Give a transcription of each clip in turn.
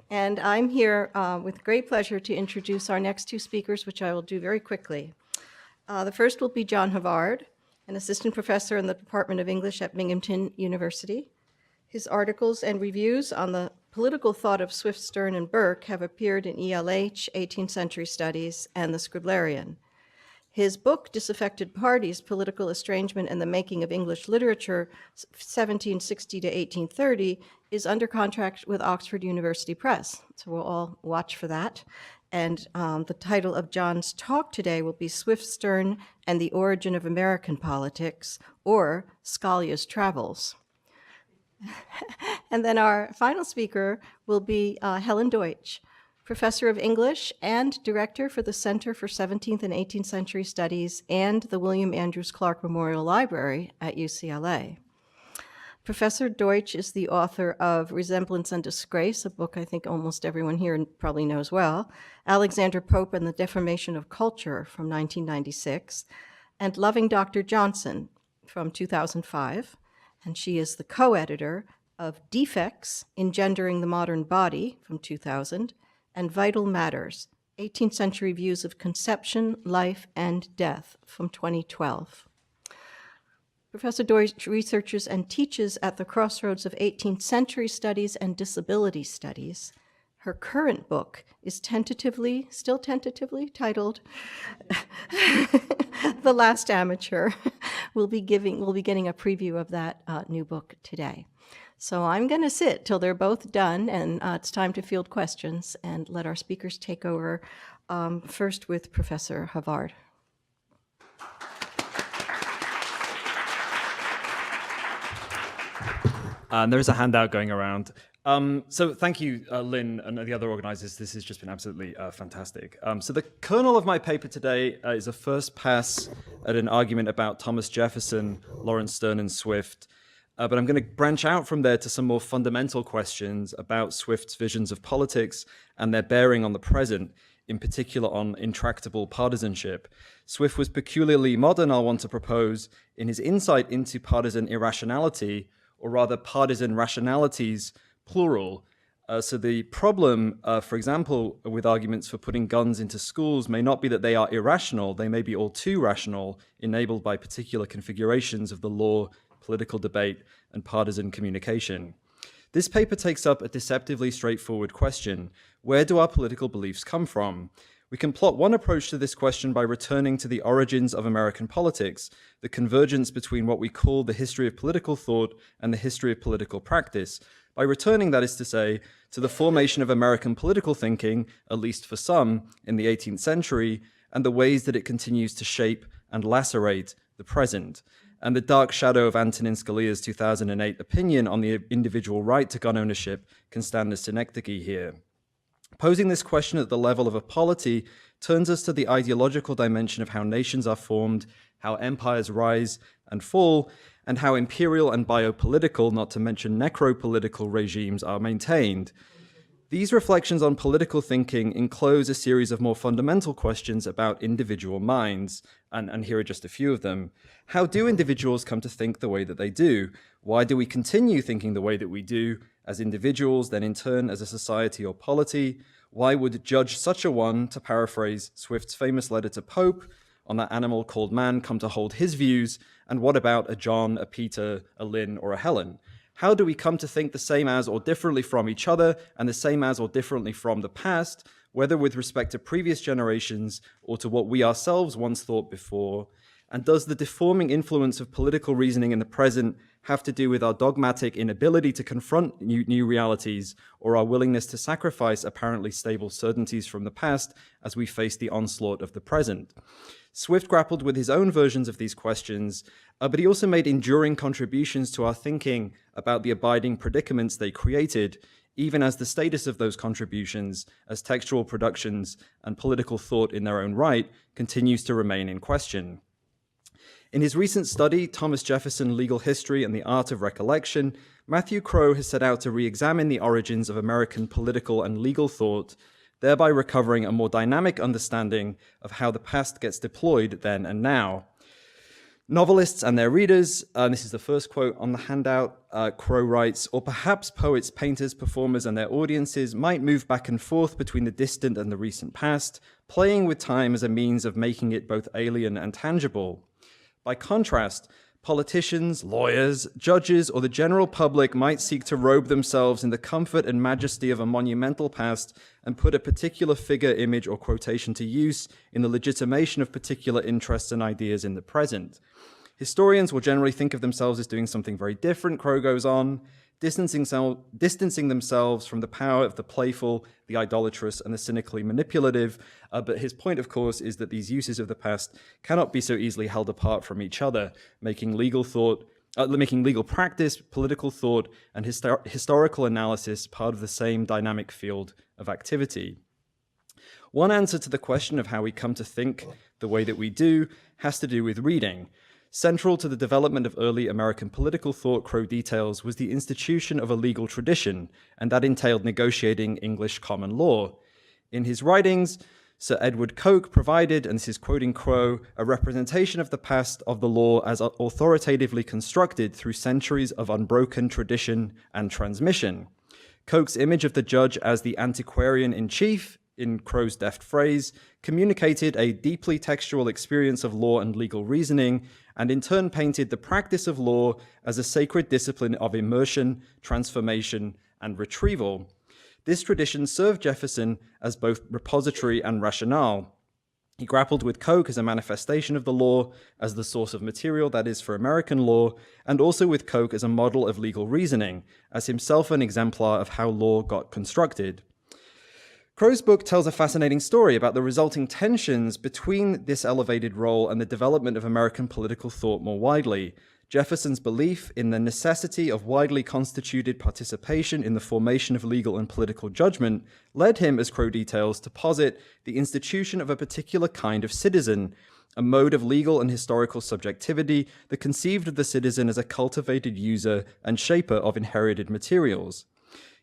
And I'm here with great pleasure to introduce our next two speakers, which I will do very quickly. The first will be John Havard, an assistant professor in the Department of English at Binghamton University. His articles and reviews on the political thought of Swift, Sterne, and Burke have appeared in ELH, 18th Century Studies, and the Scriblarian. His book, Disaffected Parties, Political Estrangement and the Making of English Literature, 1760 to 1830, is under contract with Oxford University Press. So we'll all watch for that. And the title of John's talk today will be Swift, Sterne, and the Origin of American Politics, or Scalia's Travels. And then our final speaker will be Helen Deutsch, professor of English and director for the Center for 17th and 18th Century Studies and the William Andrews Clark Memorial Library at UCLA. Professor Deutsch is the author of Resemblance and Disgrace, a book I think almost everyone here probably knows well, Alexander Pope and the Deformation of Culture from 1996, and Loving Dr. Johnson from 2005. And she is the co-editor of Defects, Engendering the Modern Body from 2000, and Vital Matters, 18th Century Views of Conception, Life, and Death from 2012. Professor Deutsch researches and teaches at the crossroads of 18th century studies and disability studies. Her current book is still tentatively titled The Last Amateur. We'll be getting a preview of that new book today. So I'm going to sit till they're both done, and it's time to field questions and let our speakers take over, first with Professor Havard. And there is a handout going around. So thank you, Lynn, and the other organizers. This has just been absolutely fantastic. So the kernel of my paper today is a first pass at an argument about Thomas Jefferson, Laurence Sterne, and Swift. But I'm going to branch out from there to some more fundamental questions about Swift's visions of politics and their bearing on the present, in particular on intractable partisanship. Swift was peculiarly modern, I'll want to propose, in his insight into partisan irrationality, or rather partisan rationalities, plural. So the problem, for example, with arguments for putting guns into schools may not be that they are irrational, they may be all too rational, enabled by particular configurations of the law, political debate, and partisan communication. This paper takes up a deceptively straightforward question. Where do our political beliefs come from? We can plot one approach to this question by returning to the origins of American politics, the convergence between what we call the history of political thought and the history of political practice, by returning, that is to say, to the formation of American political thinking, at least for some, in the 18th century, and the ways that it continues to shape and lacerate the present. And the dark shadow of Antonin Scalia's 2008 opinion on the individual right to gun ownership can stand as synecdoche here. Posing this question at the level of a polity turns us to the ideological dimension of how nations are formed, how empires rise and fall, and how imperial and biopolitical, not to mention necropolitical regimes are maintained. These reflections on political thinking enclose a series of more fundamental questions about individual minds, and here are just a few of them. How do individuals come to think the way that they do? Why do we continue thinking the way that we do as individuals, then in turn as a society or polity? Why would judge such a one, to paraphrase Swift's famous letter to Pope, on that animal called man come to hold his views? And what about a John, a Peter, a Lynn, or a Helen? How do we come to think the same as or differently from each other and the same as or differently from the past, whether with respect to previous generations or to what we ourselves once thought before? And does the deforming influence of political reasoning in the present have to do with our dogmatic inability to confront new realities, or our willingness to sacrifice apparently stable certainties from the past as we face the onslaught of the present? Swift grappled with his own versions of these questions, but he also made enduring contributions to our thinking about the abiding predicaments they created, even as the status of those contributions as textual productions and political thought in their own right continues to remain in question. In his recent study, Thomas Jefferson, Legal History and the Art of Recollection, Matthew Crowe has set out to re-examine the origins of American political and legal thought, thereby recovering a more dynamic understanding of how the past gets deployed then and now. Novelists and their readers, and this is the first quote on the handout, Crow writes, or perhaps poets, painters, performers, and their audiences might move back and forth between the distant and the recent past, playing with time as a means of making it both alien and tangible. By contrast, politicians, lawyers, judges, or the general public might seek to robe themselves in the comfort and majesty of a monumental past and put a particular figure, image, or quotation to use in the legitimation of particular interests and ideas in the present. Historians will generally think of themselves as doing something very different, Crow goes on, distancing themselves from the power of the playful, the idolatrous, and the cynically manipulative. But his point, of course, is that these uses of the past cannot be so easily held apart from each other, making legal practice, political thought, and historical analysis part of the same dynamic field of activity. One answer to the question of how we come to think the way that we do has to do with reading. Central to the development of early American political thought, Crow details, was the institution of a legal tradition, and that entailed negotiating English common law. In his writings, Sir Edward Coke provided, and this is quoting Crow, a representation of the past of the law as authoritatively constructed through centuries of unbroken tradition and transmission. Coke's image of the judge as the antiquarian in chief, in Crow's deft phrase, communicated a deeply textual experience of law and legal reasoning, and in turn painted the practice of law as a sacred discipline of immersion, transformation, and retrieval. This tradition served Jefferson as both repository and rationale. He grappled with Coke as a manifestation of the law, as the source of material, that is, for American law, and also with Coke as a model of legal reasoning, as himself an exemplar of how law got constructed. Crow's book tells a fascinating story about the resulting tensions between this elevated role and the development of American political thought more widely. Jefferson's belief in the necessity of widely constituted participation in the formation of legal and political judgment led him, as Crow details, to posit the institution of a particular kind of citizen, a mode of legal and historical subjectivity that conceived of the citizen as a cultivated user and shaper of inherited materials.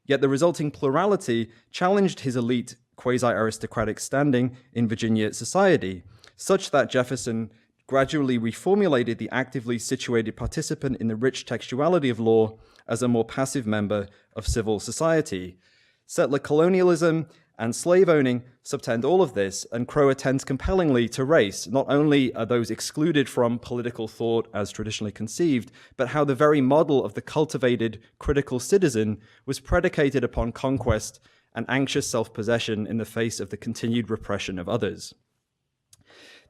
Yet the resulting plurality challenged his elite, quasi-aristocratic standing in Virginia society, such that Jefferson gradually reformulated the actively situated participant in the rich textuality of law as a more passive member of civil society. Settler colonialism and slave owning subtend all of this, and Crow attends compellingly to race. Not only are those excluded from political thought as traditionally conceived, but how the very model of the cultivated critical citizen was predicated upon conquest and anxious self-possession in the face of the continued repression of others.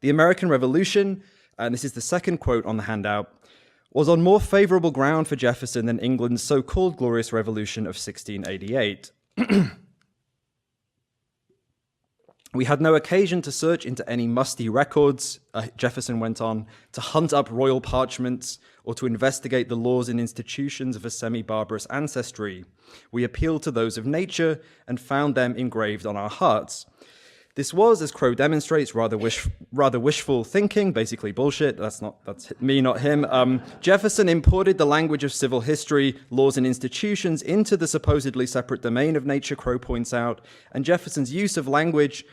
The American Revolution, and this is the second quote on the handout, was on more favorable ground for Jefferson than England's so-called Glorious Revolution of 1688. We had no occasion to search into any musty records, Jefferson went on, to hunt up royal parchments, or to investigate the laws and institutions of a semi-barbarous ancestry. We appealed to those of nature and found them engraved on our hearts. This was, as Crow demonstrates, rather wishful thinking, basically bullshit. That's me, not him. Jefferson imported the language of civil history, laws and institutions into the supposedly separate domain of nature, Crow points out, and Jefferson's use of language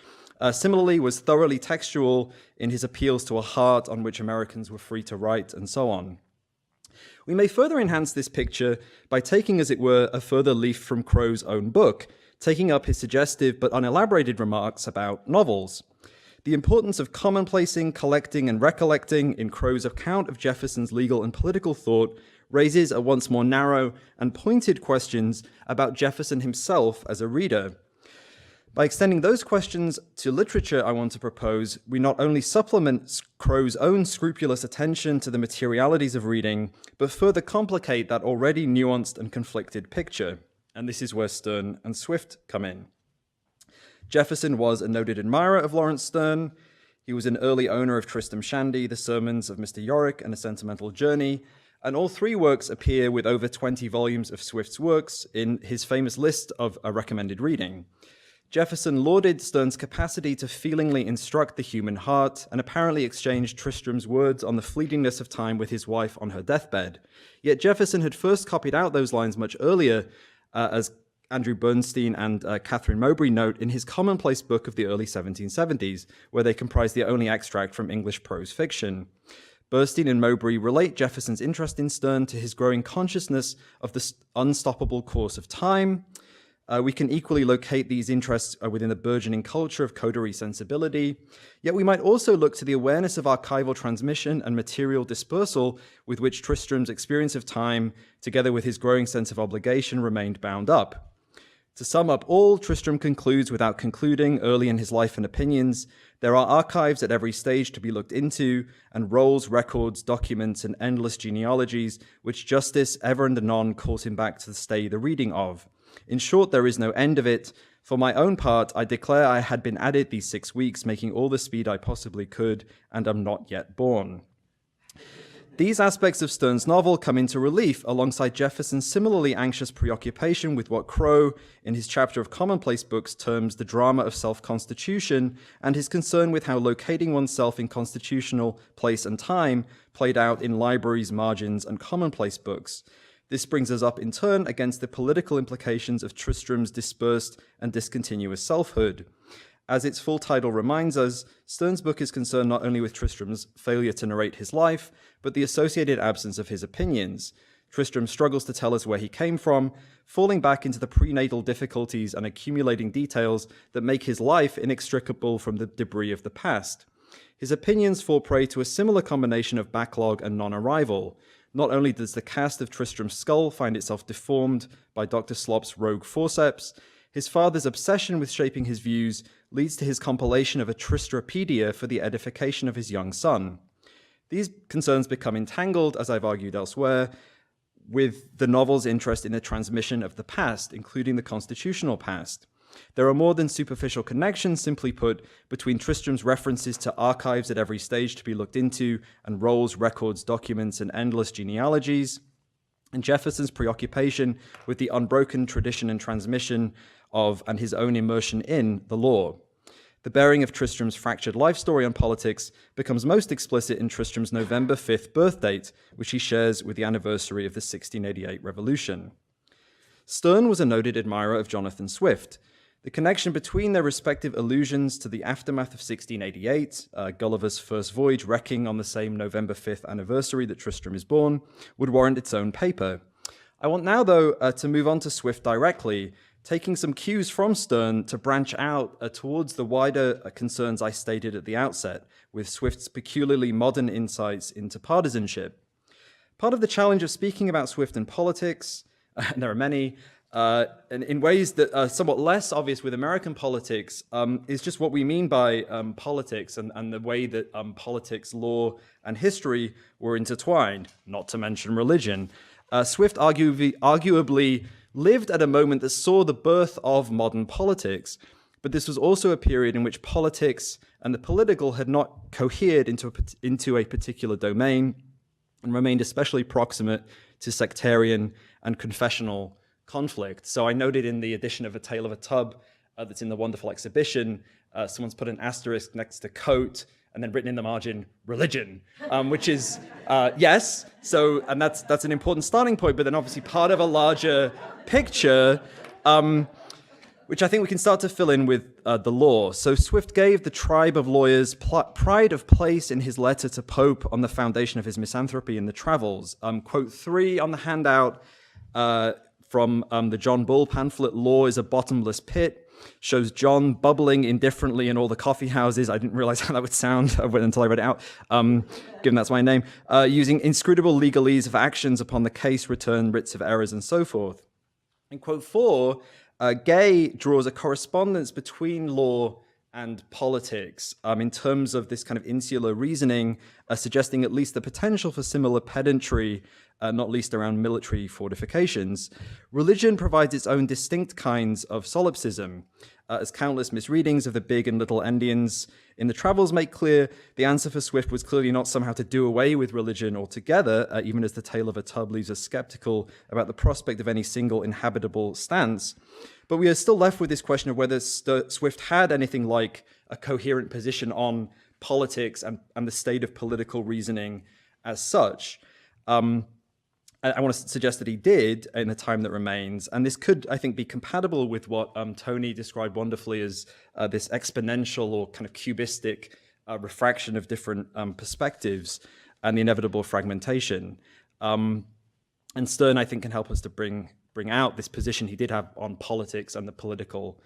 similarly was thoroughly textual in his appeals to a heart on which Americans were free to write, and so on. We may further enhance this picture by taking, as it were, a further leaf from Crow's own book, taking up his suggestive but unelaborated remarks about novels. The importance of commonplacing, collecting, and recollecting in Crow's account of Jefferson's legal and political thought raises a once more narrow and pointed questions about Jefferson himself as a reader. By extending those questions to literature, I want to propose we not only supplement Crow's own scrupulous attention to the materialities of reading, but further complicate that already nuanced and conflicted picture. And this is where Sterne and Swift come in. Jefferson was a noted admirer of Lawrence Sterne. He was an early owner of Tristram Shandy, The Sermons of Mr. Yorick, and A Sentimental Journey, and all three works appear with over 20 volumes of Swift's works in his famous list of a recommended reading. Jefferson lauded Sterne's capacity to feelingly instruct the human heart and apparently exchanged Tristram's words on the fleetingness of time with his wife on her deathbed. Yet Jefferson had first copied out those lines much earlier, as Andrew Bernstein and Catherine Mowbray note in his commonplace book of the early 1770s, where they comprise the only extract from English prose fiction. Burstein and Mowbray relate Jefferson's interest in Sterne to his growing consciousness of the unstoppable course of time. We can equally locate these interests within the burgeoning culture of coterie sensibility. Yet we might also look to the awareness of archival transmission and material dispersal with which Tristram's experience of time, together with his growing sense of obligation, remained bound up. To sum up all, Tristram concludes without concluding early in his life and opinions, there are archives at every stage to be looked into, and rolls, records, documents, and endless genealogies, which justice ever and anon calls him back to stay the reading of. In short, there is no end of it. For my own part, I declare I had been at it these 6 weeks, making all the speed I possibly could, and am not yet born. These aspects of Sterne's novel come into relief alongside Jefferson's similarly anxious preoccupation with what Crow, in his chapter of commonplace books, terms the drama of self-constitution, and his concern with how locating oneself in constitutional place and time played out in libraries, margins, and commonplace books. This brings us up in turn against the political implications of Tristram's dispersed and discontinuous selfhood. As its full title reminds us, Sterne's book is concerned not only with Tristram's failure to narrate his life, but the associated absence of his opinions. Tristram struggles to tell us where he came from, falling back into the prenatal difficulties and accumulating details that make his life inextricable from the debris of the past. His opinions fall prey to a similar combination of backlog and non-arrival. Not only does the cast of Tristram's skull find itself deformed by Dr. Slop's rogue forceps, his father's obsession with shaping his views leads to his compilation of a Tristrapedia for the edification of his young son. These concerns become entangled, as I've argued elsewhere, with the novel's interest in the transmission of the past, including the constitutional past. There are more than superficial connections, simply put, between Tristram's references to archives at every stage to be looked into, and rolls, records, documents, and endless genealogies, and Jefferson's preoccupation with the unbroken tradition and transmission of, and his own immersion in, the law. The bearing of Tristram's fractured life story on politics becomes most explicit in Tristram's November 5th birth date, which he shares with the anniversary of the 1688 Revolution. Sterne was a noted admirer of Jonathan Swift. The connection between their respective allusions to the aftermath of 1688, Gulliver's first voyage wrecking on the same November 5th anniversary that Tristram is born, would warrant its own paper. I want now, though, to move on to Swift directly, taking some cues from Sterne to branch out towards the wider concerns I stated at the outset, with Swift's peculiarly modern insights into partisanship. Part of the challenge of speaking about Swift and politics, and there are many, and in ways that are somewhat less obvious with American politics, is just what we mean by politics and the way that politics, law, and history were intertwined, not to mention religion. Swift arguably lived at a moment that saw the birth of modern politics, but this was also a period in which politics and the political had not cohered into a particular domain and remained especially proximate to sectarian and confessional conflict. So I noted in the edition of A Tale of a Tub that's in the wonderful exhibition, someone's put an asterisk next to coat and then written in the margin, religion, which is, yes, so, and that's an important starting point, but then obviously part of a larger picture, which I think we can start to fill in with the law. So Swift gave the tribe of lawyers pride of place in his letter to Pope on the foundation of his misanthropy in the Travels. Quote 3 on the handout from the John Bull pamphlet, Law is a Bottomless Pit, shows John bubbling indifferently in all the coffee houses. I didn't realize how that would sound until I read it out, given that's my name, using inscrutable legalese of actions upon the case, return, writs of errors, and so forth. In quote 4, Gay draws a correspondence between law and politics in terms of this kind of insular reasoning, suggesting at least the potential for similar pedantry, not least around military fortifications. Religion provides its own distinct kinds of solipsism. As countless misreadings of the big and little endians in the Travels make clear, the answer for Swift was clearly not somehow to do away with religion altogether, even as The Tale of a Tub leaves us skeptical about the prospect of any single inhabitable stance. But we are still left with this question of whether Swift had anything like a coherent position on politics and the state of political reasoning as such. I want to suggest that he did in the time that remains, and this could, I think, be compatible with what Toni described wonderfully as this exponential or kind of cubistic refraction of different perspectives. and the inevitable fragmentation. And Sterne, I think, can help us to bring out this position he did have on politics and the political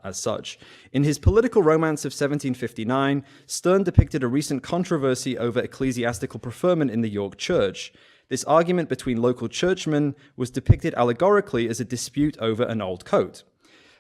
as such. In his political romance of 1759, Sterne depicted a recent controversy over ecclesiastical preferment in the York Church. This argument between local churchmen was depicted allegorically as a dispute over an old coat.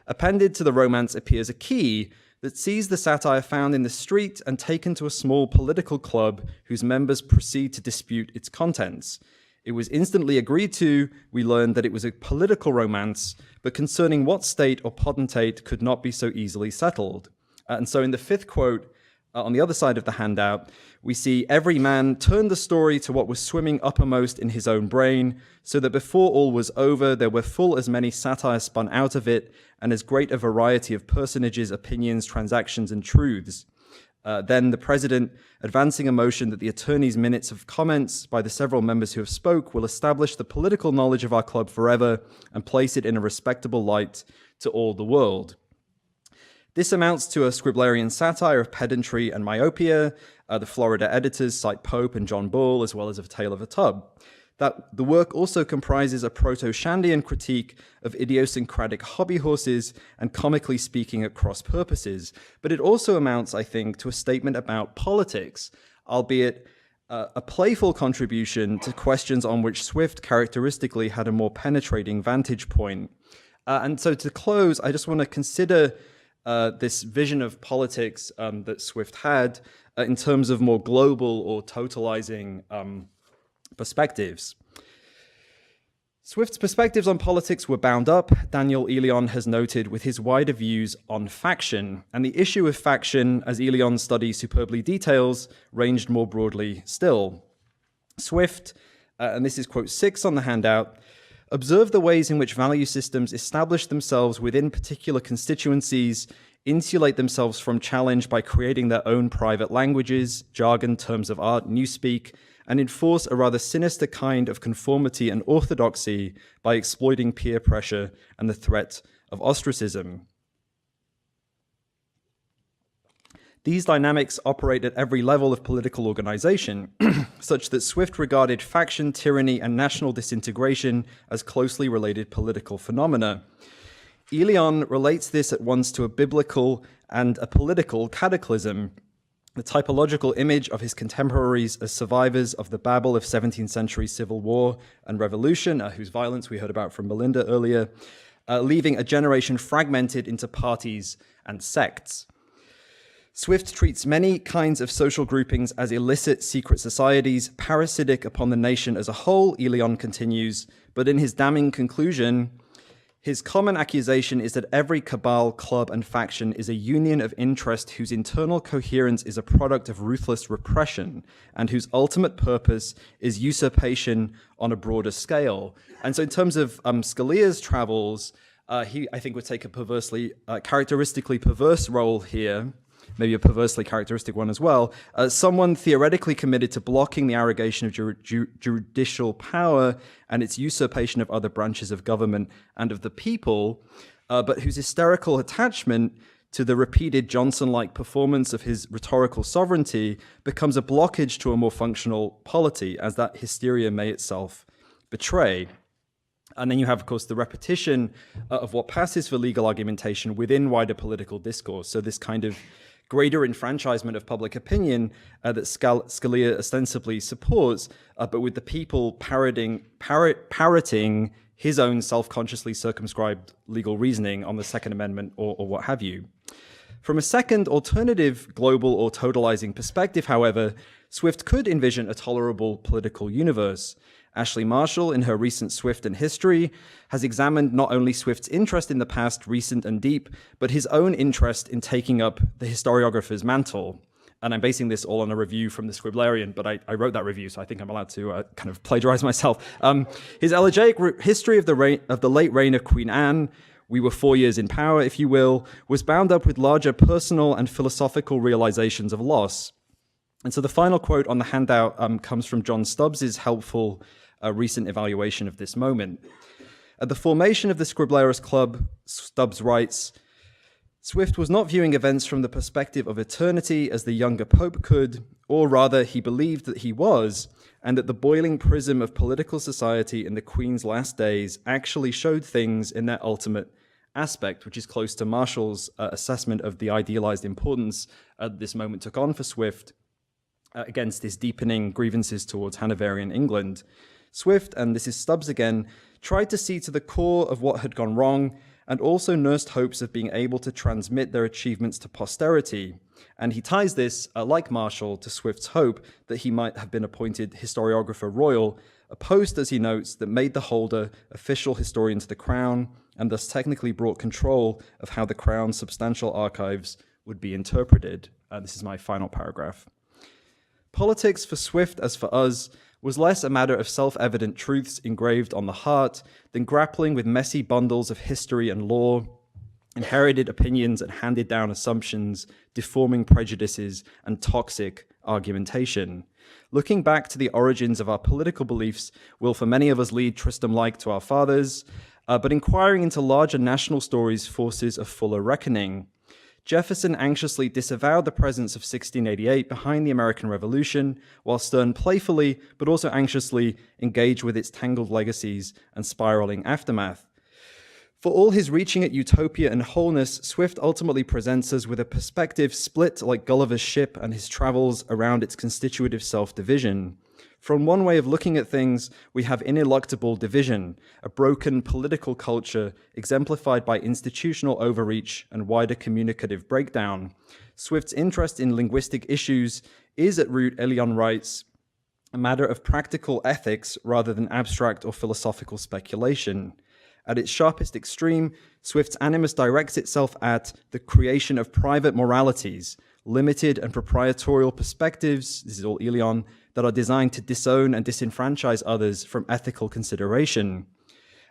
Appended to the romance appears a key that sees the satire found in the street and taken to a small political club whose members proceed to dispute its contents. It was instantly agreed to. We learned that it was a political romance, but concerning what state or potentate could not be so easily settled. And so in the fifth quote, on the other side of the handout, we see every man turned the story to what was swimming uppermost in his own brain, so that before all was over, there were full as many satires spun out of it, and as great a variety of personages, opinions, transactions, and truths. Then the president, advancing a motion that the attorney's minutes of comments by the several members who have spoke will establish the political knowledge of our club forever and place it in a respectable light to all the world. This amounts to a scriblarian satire of pedantry and myopia. The Florida editors cite Pope and John Bull, as well as A Tale of a Tub. That the work also comprises a proto-Shandian critique of idiosyncratic hobby horses and comically speaking at cross purposes. But it also amounts, I think, to a statement about politics, albeit a playful contribution to questions on which Swift characteristically had a more penetrating vantage point. And so to close, I just want to consider this vision of politics that Swift had in terms of more global or totalizing perspectives. Swift's perspectives on politics were bound up, Daniel Elion has noted, with his wider views on faction. And the issue of faction, as Elion's study superbly details, ranged more broadly still. Swift, and this is quote 6 on the handout, observed the ways in which value systems establish themselves within particular constituencies, insulate themselves from challenge by creating their own private languages, jargon, terms of art, newspeak, and enforce a rather sinister kind of conformity and orthodoxy by exploiting peer pressure and the threat of ostracism. These dynamics operate at every level of political organization, such that Swift regarded faction, tyranny, and national disintegration as closely related political phenomena. Elion relates this at once to a biblical and a political cataclysm, the typological image of his contemporaries as survivors of the Babel of 17th century civil war and revolution, whose violence we heard about from Melinda earlier, leaving a generation fragmented into parties and sects. Swift treats many kinds of social groupings as illicit secret societies, parasitic upon the nation as a whole, Elion continues, but in his damning conclusion, his common accusation is that every cabal, club, and faction is a union of interest whose internal coherence is a product of ruthless repression and whose ultimate purpose is usurpation on a broader scale. And so in terms of Scalia's travels, he, I think, would take a characteristically perverse role here, maybe a perversely characteristic one as well, someone theoretically committed to blocking the arrogation of judicial power and its usurpation of other branches of government and of the people, but whose hysterical attachment to the repeated Johnson-like performance of his rhetorical sovereignty becomes a blockage to a more functional polity, as that hysteria may itself betray. And then you have, of course, the repetition of what passes for legal argumentation within wider political discourse. So this kind of greater enfranchisement of public opinion that Scalia ostensibly supports, but with the people parroting his own self-consciously circumscribed legal reasoning on the Second Amendment or what have you. From a second alternative global or totalizing perspective, however, Swift could envision a tolerable political universe. Ashley Marshall, in her recent Swift and History, has examined not only Swift's interest in the past, recent and deep, but his own interest in taking up the historiographer's mantle. And I'm basing this all on a review from the Scriblarian, but I wrote that review, so I think I'm allowed to kind of plagiarize myself. His elegiac history of the late reign of Queen Anne, we were 4 years in power, if you will, was bound up with larger personal and philosophical realizations of loss. And so the final quote on the handout comes from John Stubbs's helpful recent evaluation of this moment. At the formation of the Scriblerus Club, Stubbs writes, Swift was not viewing events from the perspective of eternity as the younger Pope could, or rather he believed that he was, and that the boiling prism of political society in the Queen's last days actually showed things in their ultimate aspect, which is close to Marshall's assessment of the idealized importance this moment took on for Swift against his deepening grievances towards Hanoverian England. Swift, and this is Stubbs again, tried to see to the core of what had gone wrong and also nursed hopes of being able to transmit their achievements to posterity. And he ties this, like Marshall, to Swift's hope that he might have been appointed historiographer royal, a post, as he notes, that made the holder official historian to the Crown and thus technically brought control of how the Crown's substantial archives would be interpreted. This is my final paragraph. Politics for Swift, as for us, was less a matter of self-evident truths engraved on the heart than grappling with messy bundles of history and law, inherited opinions and handed-down assumptions, deforming prejudices, and toxic argumentation. Looking back to the origins of our political beliefs will for many of us lead Tristram-like to our fathers, but inquiring into larger national stories forces a fuller reckoning. Jefferson anxiously disavowed the presence of 1688 behind the American Revolution, while Sterne playfully, but also anxiously, engaged with its tangled legacies and spiraling aftermath. For all his reaching at utopia and wholeness, Swift ultimately presents us with a perspective split like Gulliver's ship and his travels around its constitutive self-division. From one way of looking at things, we have ineluctable division, a broken political culture exemplified by institutional overreach and wider communicative breakdown. Swift's interest in linguistic issues is at root, Elion writes, a matter of practical ethics rather than abstract or philosophical speculation. At its sharpest extreme, Swift's animus directs itself at the creation of private moralities, limited and proprietorial perspectives, this is all Elion, that are designed to disown and disenfranchise others from ethical consideration.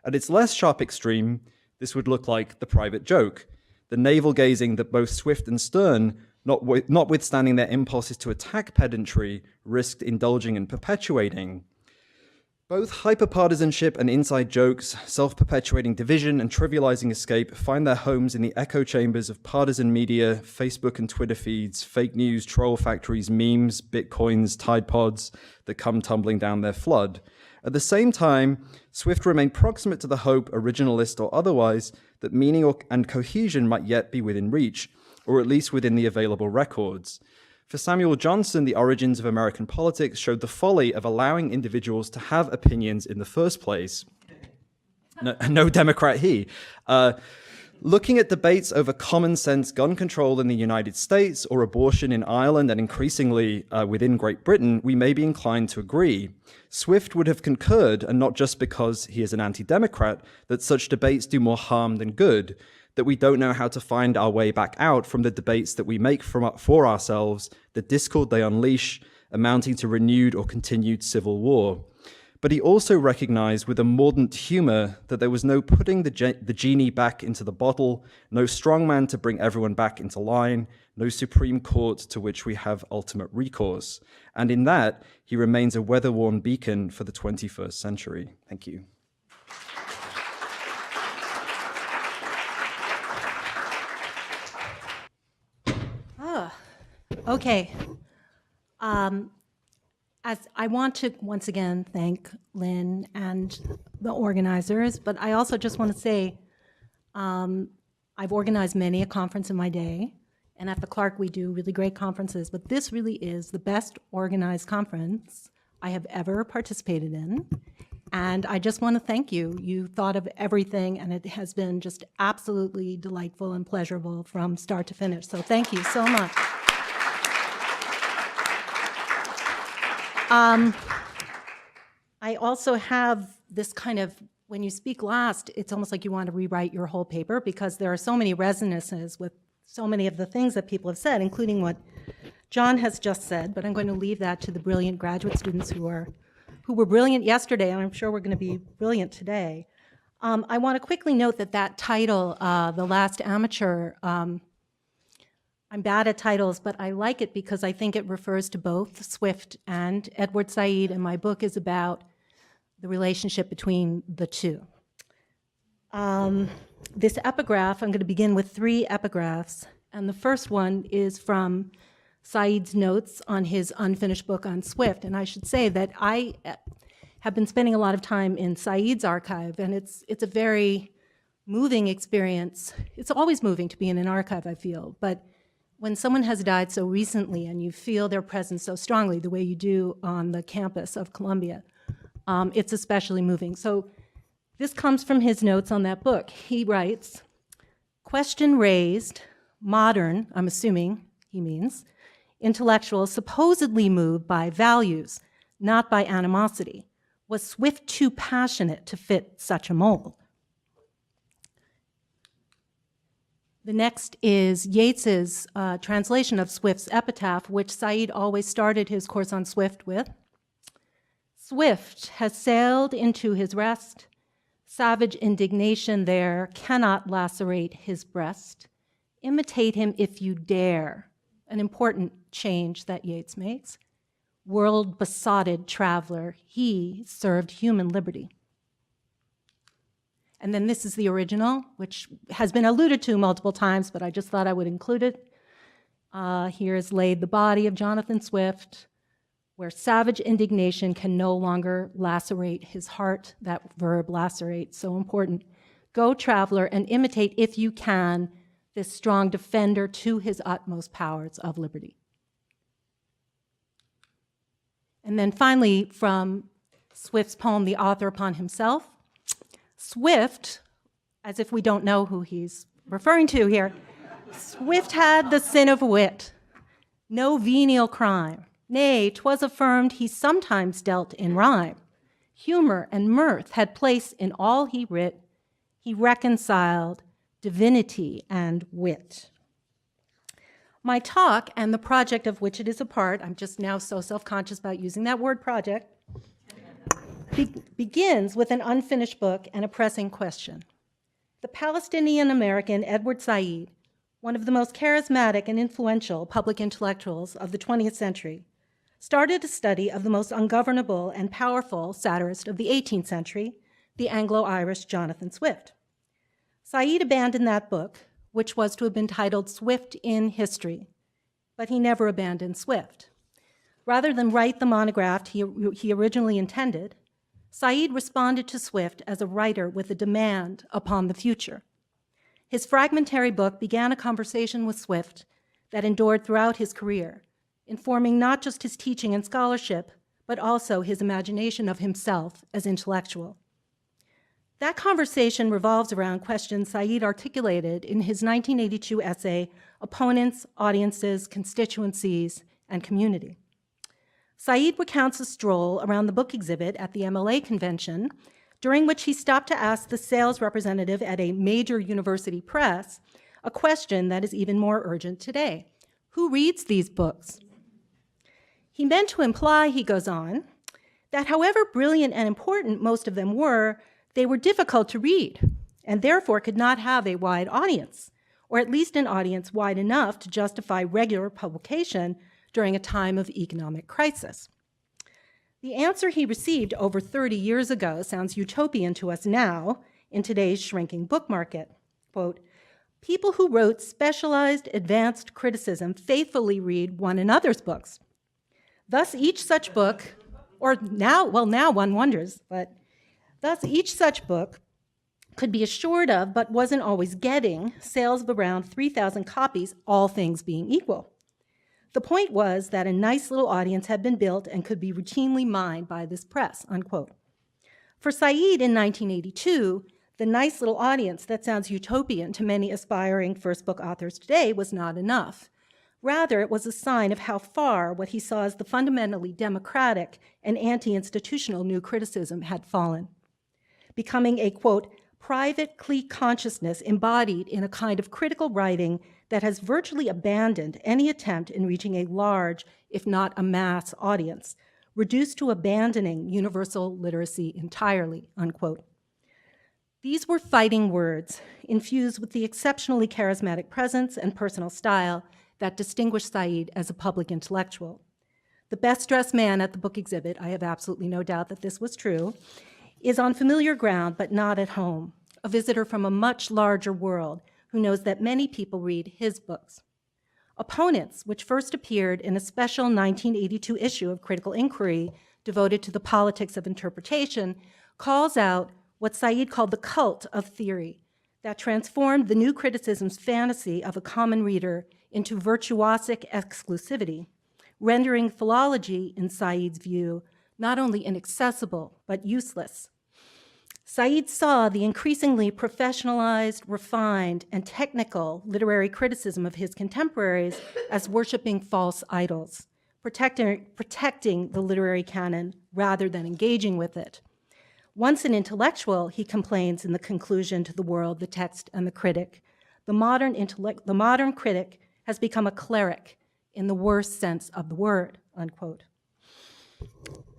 At its less sharp extreme, this would look like the private joke, the navel-gazing that both Swift and Sterne, notwithstanding their impulses to attack pedantry, risked indulging and perpetuating. Both hyperpartisanship and inside jokes, self-perpetuating division and trivializing escape find their homes in the echo chambers of partisan media, Facebook and Twitter feeds, fake news, troll factories, memes, bitcoins, Tide Pods that come tumbling down their flood. At the same time, Swift remained proximate to the hope, originalist or otherwise, that meaning and cohesion might yet be within reach, or at least within the available records. For Samuel Johnson, the origins of American politics showed the folly of allowing individuals to have opinions in the first place. No Democrat he. Looking at debates over common sense gun control in the United States or abortion in Ireland and increasingly within Great Britain, we may be inclined to agree. Swift would have concurred, and not just because he is an anti-Democrat, that such debates do more harm than good, that we don't know how to find our way back out from the debates that we make for ourselves, the discord they unleash, amounting to renewed or continued civil war. But he also recognized with a mordant humor that there was no putting the genie back into the bottle, no strongman to bring everyone back into line, no Supreme Court to which we have ultimate recourse. And in that, he remains a weather-worn beacon for the 21st century. Thank you. Okay. As I want to once again thank Lynn and the organizers, but I also just want to say I've organized many a conference in my day, and at the Clark we do really great conferences, but this really is the best organized conference I have ever participated in, and I just want to thank you. You thought of everything, and it has been just absolutely delightful and pleasurable from start to finish, so thank you so much. I also have this kind of, when you speak last, it's almost like you want to rewrite your whole paper because there are so many resonances with so many of the things that people have said, including what John has just said, but I'm going to leave that to the brilliant graduate students who were brilliant yesterday, and I'm sure we're going to be brilliant today. I want to quickly note that title, The Last Amateur, I'm bad at titles, but I like it because I think it refers to both Swift and Edward Said, and my book is about the relationship between the two. this epigraph, I'm going to begin with 3 epigraphs. And the first one is from Said's notes on his unfinished book on Swift. And I should say that I have been spending a lot of time in Said's archive, and it's a very moving experience. It's always moving to be in an archive, I feel. But when someone has died so recently and you feel their presence so strongly, the way you do on the campus of Columbia, it's especially moving. So this comes from his notes on that book. He writes, question raised, modern, I'm assuming he means, intellectuals supposedly moved by values, not by animosity. Was Swift too passionate to fit such a mold? The next is Yates's translation of Swift's Epitaph, which Said always started his course on Swift with. Swift has sailed into his rest. Savage indignation there cannot lacerate his breast. Imitate him if you dare, an important change that Yates makes. World-besotted traveler, he served human liberty. And then this is the original, which has been alluded to multiple times, but I just thought I would include it. Here is laid the body of Jonathan Swift, where savage indignation can no longer lacerate his heart. That verb, lacerate, so important. Go, traveler, and imitate, if you can, this strong defender to his utmost powers of liberty. And then finally, from Swift's poem, The Author Upon Himself, Swift, as if we don't know who he's referring to here, Swift had the sin of wit, no venial crime. Nay, 'twas affirmed he sometimes dealt in rhyme. Humor and mirth had place in all he writ. He reconciled divinity and wit. My talk, and the project of which it is a part, I'm just now so self-conscious about using that word project, begins with an unfinished book and a pressing question. The Palestinian-American Edward Said, one of the most charismatic and influential public intellectuals of the 20th century, started a study of the most ungovernable and powerful satirist of the 18th century, the Anglo-Irish Jonathan Swift. Said abandoned that book, which was to have been titled Swift in History, but he never abandoned Swift. Rather than write the monograph he originally intended, Said responded to Swift as a writer with a demand upon the future. His fragmentary book began a conversation with Swift that endured throughout his career, informing not just his teaching and scholarship, but also his imagination of himself as intellectual. That conversation revolves around questions Said articulated in his 1982 essay, Opponents, Audiences, Constituencies, and Community. Said recounts a stroll around the book exhibit at the MLA convention, during which he stopped to ask the sales representative at a major university press a question that is even more urgent today. Who reads these books? He meant to imply, he goes on, that however brilliant and important most of them were, they were difficult to read and therefore could not have a wide audience, or at least an audience wide enough to justify regular publication during a time of economic crisis. The answer he received over 30 years ago sounds utopian to us now in today's shrinking book market. Quote, people who wrote specialized advanced criticism faithfully read one another's books. Thus each such book, or now one wonders, but thus each such book could be assured of, but wasn't always getting, sales of around 3,000 copies, all things being equal. The point was that a nice little audience had been built and could be routinely mined by this press, unquote. For Said in 1982, the nice little audience that sounds utopian to many aspiring first book authors today was not enough. Rather, it was a sign of how far what he saw as the fundamentally democratic and anti-institutional new criticism had fallen, becoming a, quote, private clique consciousness embodied in a kind of critical writing that has virtually abandoned any attempt in reaching a large, if not a mass audience, reduced to abandoning universal literacy entirely, unquote. These were fighting words, infused with the exceptionally charismatic presence and personal style that distinguished Said as a public intellectual. The best-dressed man at the book exhibit, I have absolutely no doubt that this was true, is on familiar ground but not at home. a visitor from a much larger world who knows that many people read his books. Opponents, which first appeared in a special 1982 issue of Critical Inquiry devoted to the politics of interpretation, calls out what Said called the cult of theory that transformed the new criticism's fantasy of a common reader into virtuosic exclusivity, rendering philology, in Said's view, not only inaccessible, but useless. Said saw the increasingly professionalized, refined, and technical literary criticism of his contemporaries as worshiping false idols, protecting the literary canon rather than engaging with it. Once an intellectual, he complains in the conclusion to The World, the Text, and the Critic, the modern critic has become a cleric in the worst sense of the word, unquote.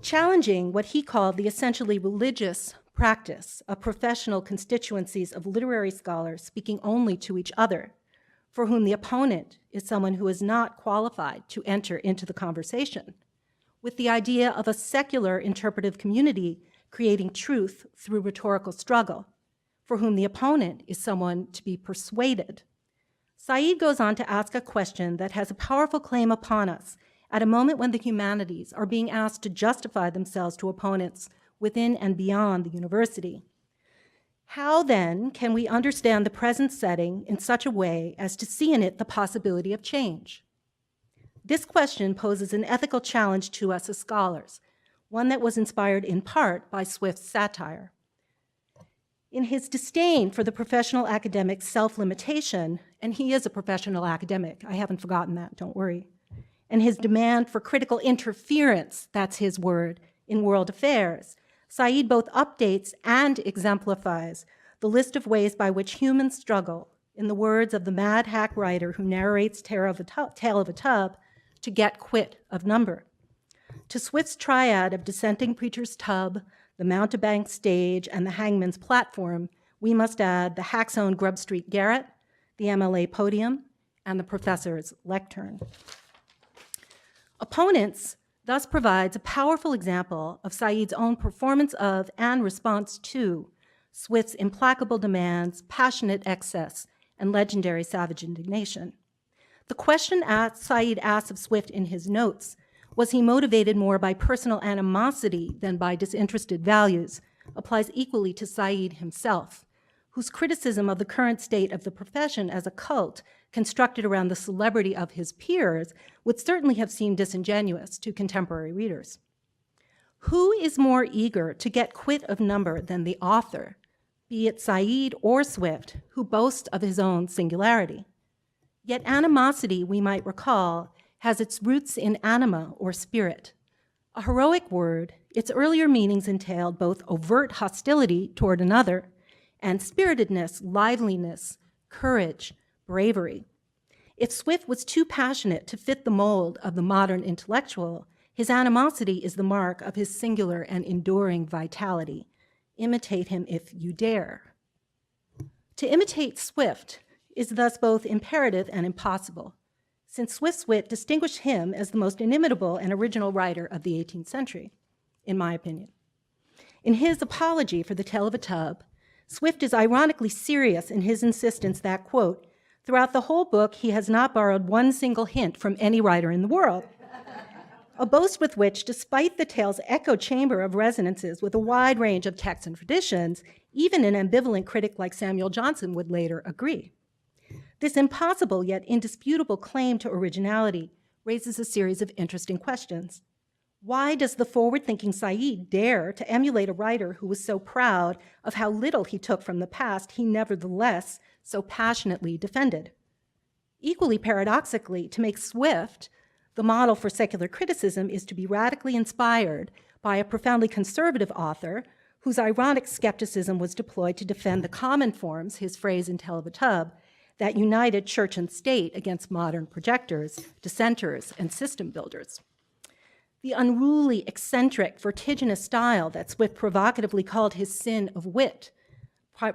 Challenging what he called the essentially religious practice of professional constituencies of literary scholars speaking only to each other, for whom the opponent is someone who is not qualified to enter into the conversation, with the idea of a secular interpretive community creating truth through rhetorical struggle, for whom the opponent is someone to be persuaded. Said goes on to ask a question that has a powerful claim upon us at a moment when the humanities are being asked to justify themselves to opponents within and beyond the university. How then can we understand the present setting in such a way as to see in it the possibility of change? This question poses an ethical challenge to us as scholars, one that was inspired in part by Swift's satire. In his disdain for the professional academic's self-limitation, and he is a professional academic, I haven't forgotten that, don't worry, and his demand for critical interference, that's his word, in world affairs, Said both updates and exemplifies the list of ways by which humans struggle, in the words of the mad hack writer who narrates Tale of a Tub, to get quit of number. To Swift's triad of dissenting preacher's tub, the mountebank stage, and the hangman's platform, we must add the hack's own Grub Street garret, the MLA podium, and the professor's lectern. Opponents thus provides a powerful example of Said's own performance of and response to Swift's implacable demands, passionate excess, and legendary savage indignation. The question Said asks of Swift in his notes, was he motivated more by personal animosity than by disinterested values, applies equally to Said himself, whose criticism of the current state of the profession as a cult constructed around the celebrity of his peers would certainly have seemed disingenuous to contemporary readers. Who is more eager to get quit of number than the author, be it Said or Swift, who boasts of his own singularity? Yet animosity, we might recall, has its roots in anima or spirit. A heroic word, its earlier meanings entailed both overt hostility toward another and spiritedness, liveliness, courage, bravery. If Swift was too passionate to fit the mold of the modern intellectual, his animosity is the mark of his singular and enduring vitality. Imitate him if you dare. To imitate Swift is thus both imperative and impossible, since Swift's wit distinguished him as the most inimitable and original writer of the 18th century, in my opinion. In his apology for the Tale of a Tub, Swift is ironically serious in his insistence that, quote, throughout the whole book, he has not borrowed one single hint from any writer in the world, a boast with which, despite the tale's echo chamber of resonances with a wide range of texts and traditions, even an ambivalent critic like Samuel Johnson would later agree. This impossible yet indisputable claim to originality raises a series of interesting questions. Why does the forward-thinking Said dare to emulate a writer who was so proud of how little he took from the past he nevertheless so passionately defended? Equally paradoxically, to make Swift the model for secular criticism is to be radically inspired by a profoundly conservative author whose ironic skepticism was deployed to defend the common forms, his phrase in Tale of a Tub, that united church and state against modern projectors, dissenters, and system builders. The unruly, eccentric, vertiginous style that Swift provocatively called his sin of wit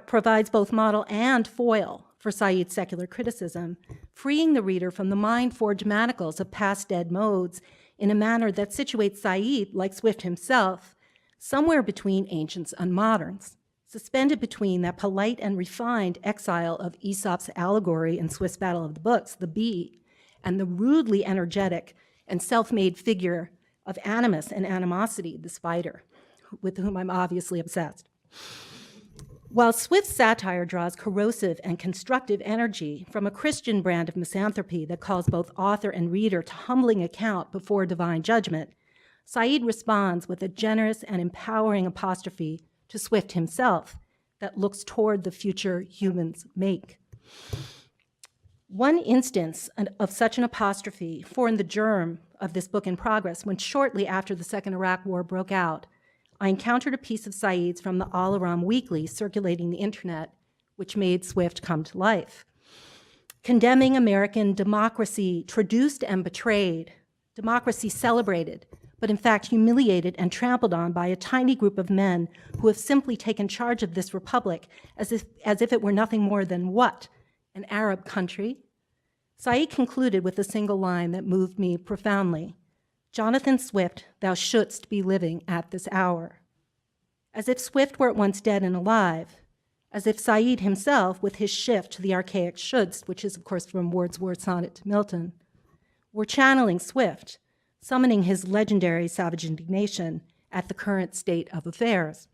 provides both model and foil for Said's secular criticism, freeing the reader from the mind-forged manacles of past dead modes in a manner that situates Said, like Swift himself, somewhere between ancients and moderns. suspended between that polite and refined exile of Aesop's allegory in Swift's Battle of the Books, the bee, and the rudely energetic and self-made figure of animus and animosity, the spider, with whom I'm obviously obsessed. While Swift's satire draws corrosive and constructive energy from a Christian brand of misanthropy that calls both author and reader to humbling account before divine judgment, Said responds with a generous and empowering apostrophe to Swift himself that looks toward the future humans make. One instance of such an apostrophe formed the germ of this book in progress when shortly after the Second Iraq War broke out, I encountered a piece of Said's from the Al-Aram Weekly circulating the internet, which made Swift come to life. Condemning American democracy traduced and betrayed, democracy celebrated, but in fact humiliated and trampled on by a tiny group of men who have simply taken charge of this republic as if it were nothing more than what? An Arab country? Said concluded with a single line that moved me profoundly. Jonathan Swift, thou shouldst be living at this hour. As if Swift were at once dead and alive, as if Said himself, with his shift to the archaic shouldst, which is of course from Wordsworth's sonnet to Milton, were channeling Swift, summoning his legendary savage indignation at the current state of affairs.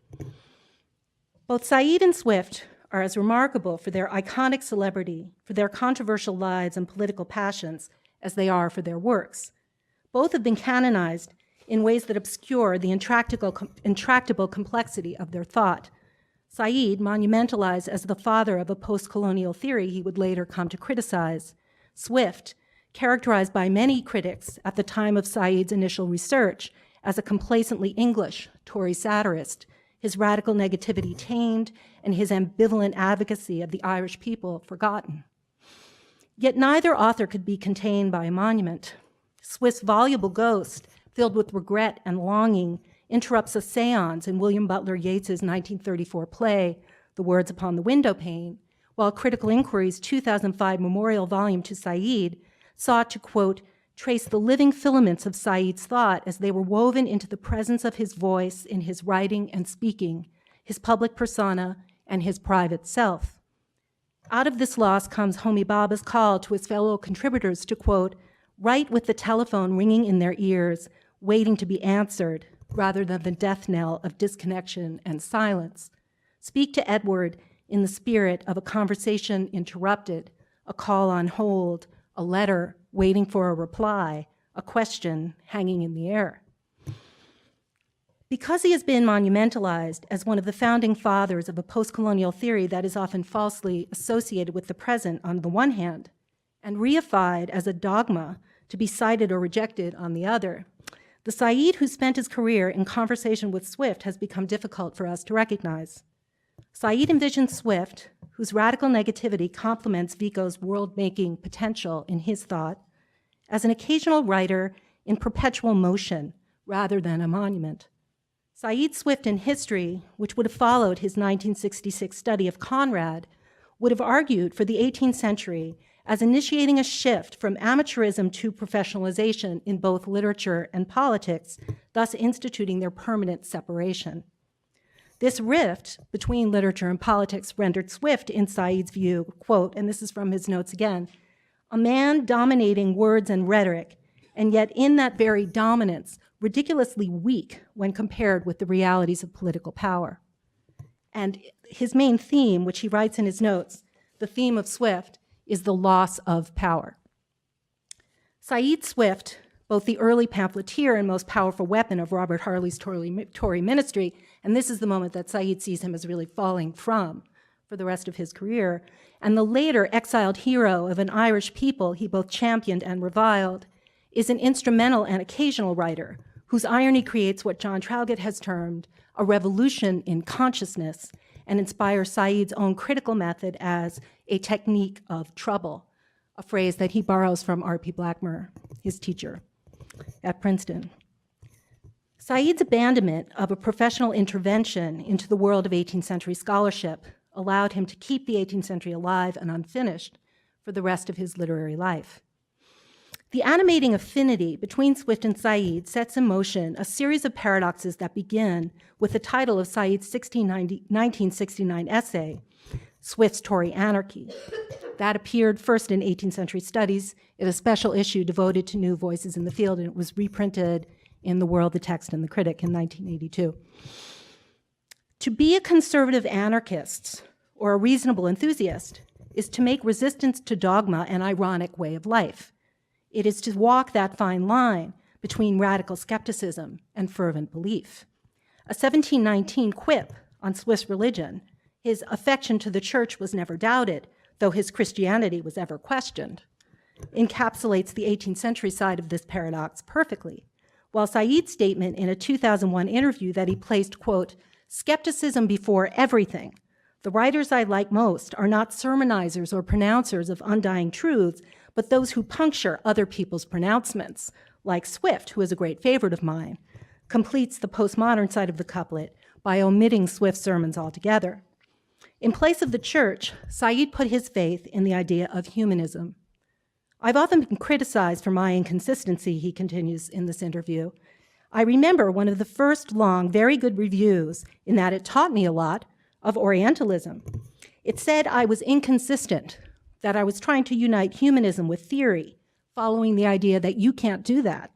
Both Said and Swift are as remarkable for their iconic celebrity, for their controversial lives and political passions, as they are for their works. Both have been canonized in ways that obscure the intractable complexity of their thought. Said, monumentalized as the father of a post-colonial theory he would later come to criticize. Swift, characterized by many critics at the time of Said's initial research as a complacently English Tory satirist, his radical negativity tamed, and his ambivalent advocacy of the Irish people forgotten. Yet neither author could be contained by a monument. Swift's voluble ghost, filled with regret and longing, interrupts a seance in William Butler Yeats's 1934 play, The Words Upon the Windowpane, while Critical Inquiry's 2005 memorial volume to Said sought to, quote, trace the living filaments of Said's thought as they were woven into the presence of his voice in his writing and speaking, his public persona, and his private self. Out of this loss comes Homi Bhabha's call to his fellow contributors to, quote, write with the telephone ringing in their ears, waiting to be answered, rather than the death knell of disconnection and silence. Speak to Edward in the spirit of a conversation interrupted, a call on hold, a letter waiting for a reply, a question hanging in the air. Because he has been monumentalized as one of the founding fathers of a post-colonial theory that is often falsely associated with the present on the one hand, and reified as a dogma to be cited or rejected on the other, the Said who spent his career in conversation with Swift has become difficult for us to recognize. Said envisioned Swift, whose radical negativity complements Vico's world-making potential in his thought, as an occasional writer in perpetual motion rather than a monument. Said Swift in history, which would have followed his 1966 study of Conrad, would have argued for the 18th century as initiating a shift from amateurism to professionalization in both literature and politics, thus instituting their permanent separation. This rift between literature and politics rendered Swift, in Said's view, quote, and this is from his notes again, a man dominating words and rhetoric, and yet in that very dominance, ridiculously weak when compared with the realities of political power. And his main theme, which he writes in his notes, the theme of Swift, is the loss of power. Said Swift, both the early pamphleteer and most powerful weapon of Robert Harley's Tory ministry, and this is the moment that Said sees him as really falling from for the rest of his career, and the later exiled hero of an Irish people he both championed and reviled, is an instrumental and occasional writer whose irony creates what John Traugott has termed a revolution in consciousness and inspires Said's own critical method as a technique of trouble, a phrase that he borrows from R.P. Blackmer, his teacher at Princeton. Said's abandonment of a professional intervention into the world of 18th century scholarship allowed him to keep the 18th century alive and unfinished for the rest of his literary life. The animating affinity between Swift and Said sets in motion a series of paradoxes that begin with the title of Said's 1969 essay, Swift's Tory Anarchy. That appeared first in 18th Century Studies in a special issue devoted to new voices in the field, and it was reprinted in The World, the Text, and the Critic in 1982. To be a conservative anarchist or a reasonable enthusiast is to make resistance to dogma an ironic way of life. It is to walk that fine line between radical skepticism and fervent belief. A 1719 quip on Swift's religion, his affection to the church was never doubted, though his Christianity was ever questioned, encapsulates the 18th century side of this paradox perfectly. While Said's statement in a 2001 interview that he placed, quote, skepticism before everything. The writers I like most are not sermonizers or pronouncers of undying truths, but those who puncture other people's pronouncements, like Swift, who is a great favorite of mine, completes the postmodern side of the couplet by omitting Swift's sermons altogether. In place of the church, Said put his faith in the idea of humanism. I've often been criticized for my inconsistency, he continues in this interview. I remember one of the first long, very good reviews, in that it taught me a lot, of Orientalism. It said I was inconsistent, that I was trying to unite humanism with theory, following the idea that you can't do that.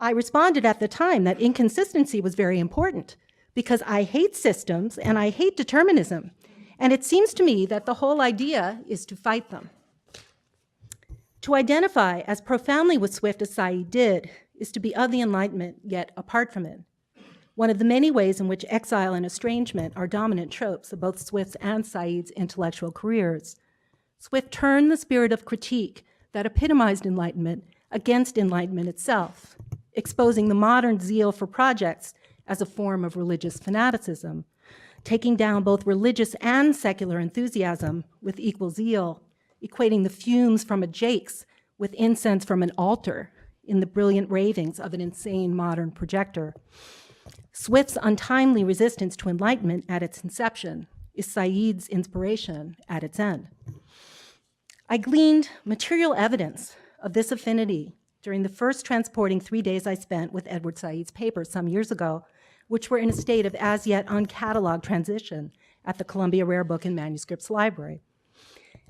I responded at the time that inconsistency was very important because I hate systems and I hate determinism, and it seems to me that the whole idea is to fight them. To identify as profoundly with Swift as Said did is to be of the Enlightenment, yet apart from it. One of the many ways in which exile and estrangement are dominant tropes of both Swift's and Said's intellectual careers. Swift turned the spirit of critique that epitomized Enlightenment against Enlightenment itself, exposing the modern zeal for projects as a form of religious fanaticism, taking down both religious and secular enthusiasm with equal zeal, equating the fumes from a jakes with incense from an altar in the brilliant ravings of an insane modern projector. Swift's untimely resistance to Enlightenment at its inception is Said's inspiration at its end. I gleaned material evidence of this affinity during the first transporting 3 days I spent with Edward Said's papers some years ago, which were in a state of as yet uncatalogued transition at the Columbia Rare Book and Manuscripts Library.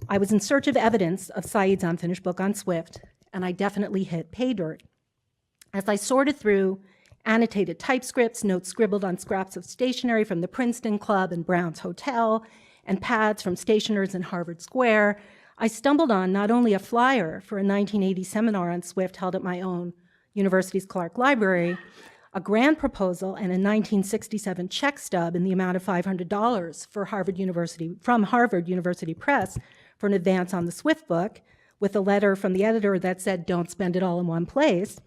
I was in search of evidence of Said's unfinished book on Swift, and I definitely hit pay dirt. As I sorted through annotated typescripts, notes scribbled on scraps of stationery from the Princeton Club and Brown's Hotel, and pads from stationers in Harvard Square, I stumbled on not only a flyer for a 1980 seminar on Swift held at my own University's Clark Library, a grant proposal, and a 1967 check stub in the amount of $500 from Harvard University Press for an advance on the Swift book, with a letter from the editor that said, don't spend it all in one place,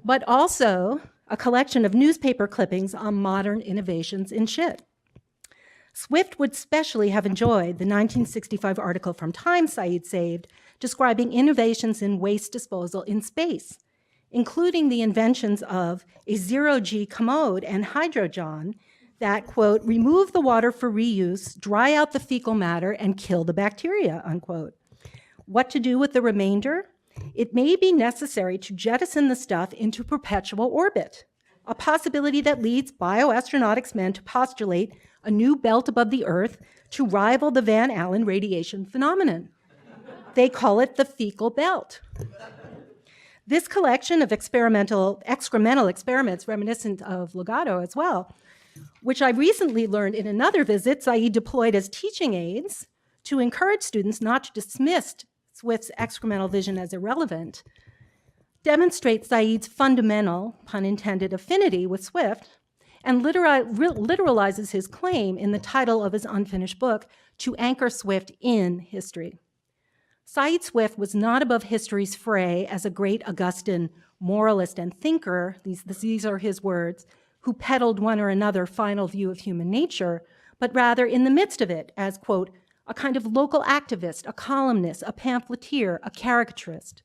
but also a collection of newspaper clippings on modern innovations in shit. Swift would especially have enjoyed the 1965 article from Time Said saved describing innovations in waste disposal in space, including the inventions of a zero-G commode and hydrojohn that, quote, remove the water for reuse, dry out the fecal matter, and kill the bacteria, unquote. What to do with the remainder? It may be necessary to jettison the stuff into perpetual orbit, a possibility that leads bioastronautics men to postulate a new belt above the Earth to rival the Van Allen radiation phenomenon. They call it the fecal belt. This collection of excremental experiments reminiscent of Legato as well, which I recently learned in another visit Said deployed as teaching aids to encourage students not to dismiss Swift's excremental vision as irrelevant, demonstrates Said's fundamental, pun intended, affinity with Swift, and literalizes his claim in the title of his unfinished book to anchor Swift in history. Said Swift was not above history's fray as a great Augustan moralist and thinker, these are his words, who peddled one or another final view of human nature, but rather in the midst of it as, quote, a kind of local activist, a columnist, a pamphleteer, a caricaturist.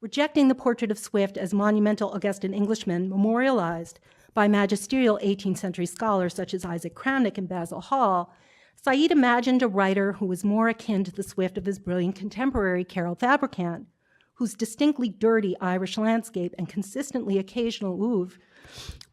Rejecting the portrait of Swift as monumental Augustan Englishman memorialized by magisterial 18th century scholars such as Isaac Cramnick and Basil Hall, Said imagined a writer who was more akin to the Swift of his brilliant contemporary Carol Fabricant, whose distinctly dirty Irish landscape and consistently occasional oeuvre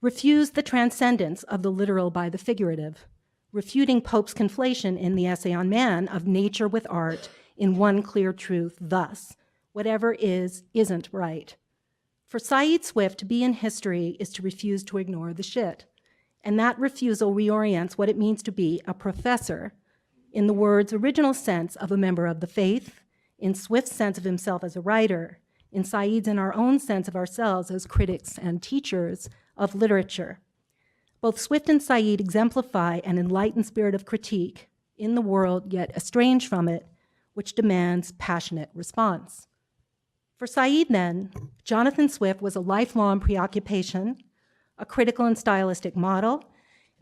refused the transcendence of the literal by the figurative, refuting Pope's conflation in the Essay on Man of nature with art in one clear truth, thus, whatever is, isn't right. For Said Swift, to be in history is to refuse to ignore the shit. And that refusal reorients what it means to be a professor in the word's original sense of a member of the faith, in Swift's sense of himself as a writer, in Said's and our own sense of ourselves as critics and teachers of literature. Both Swift and Said exemplify an enlightened spirit of critique in the world, yet estranged from it, which demands passionate response. For Said, then, Jonathan Swift was a lifelong preoccupation, a critical and stylistic model,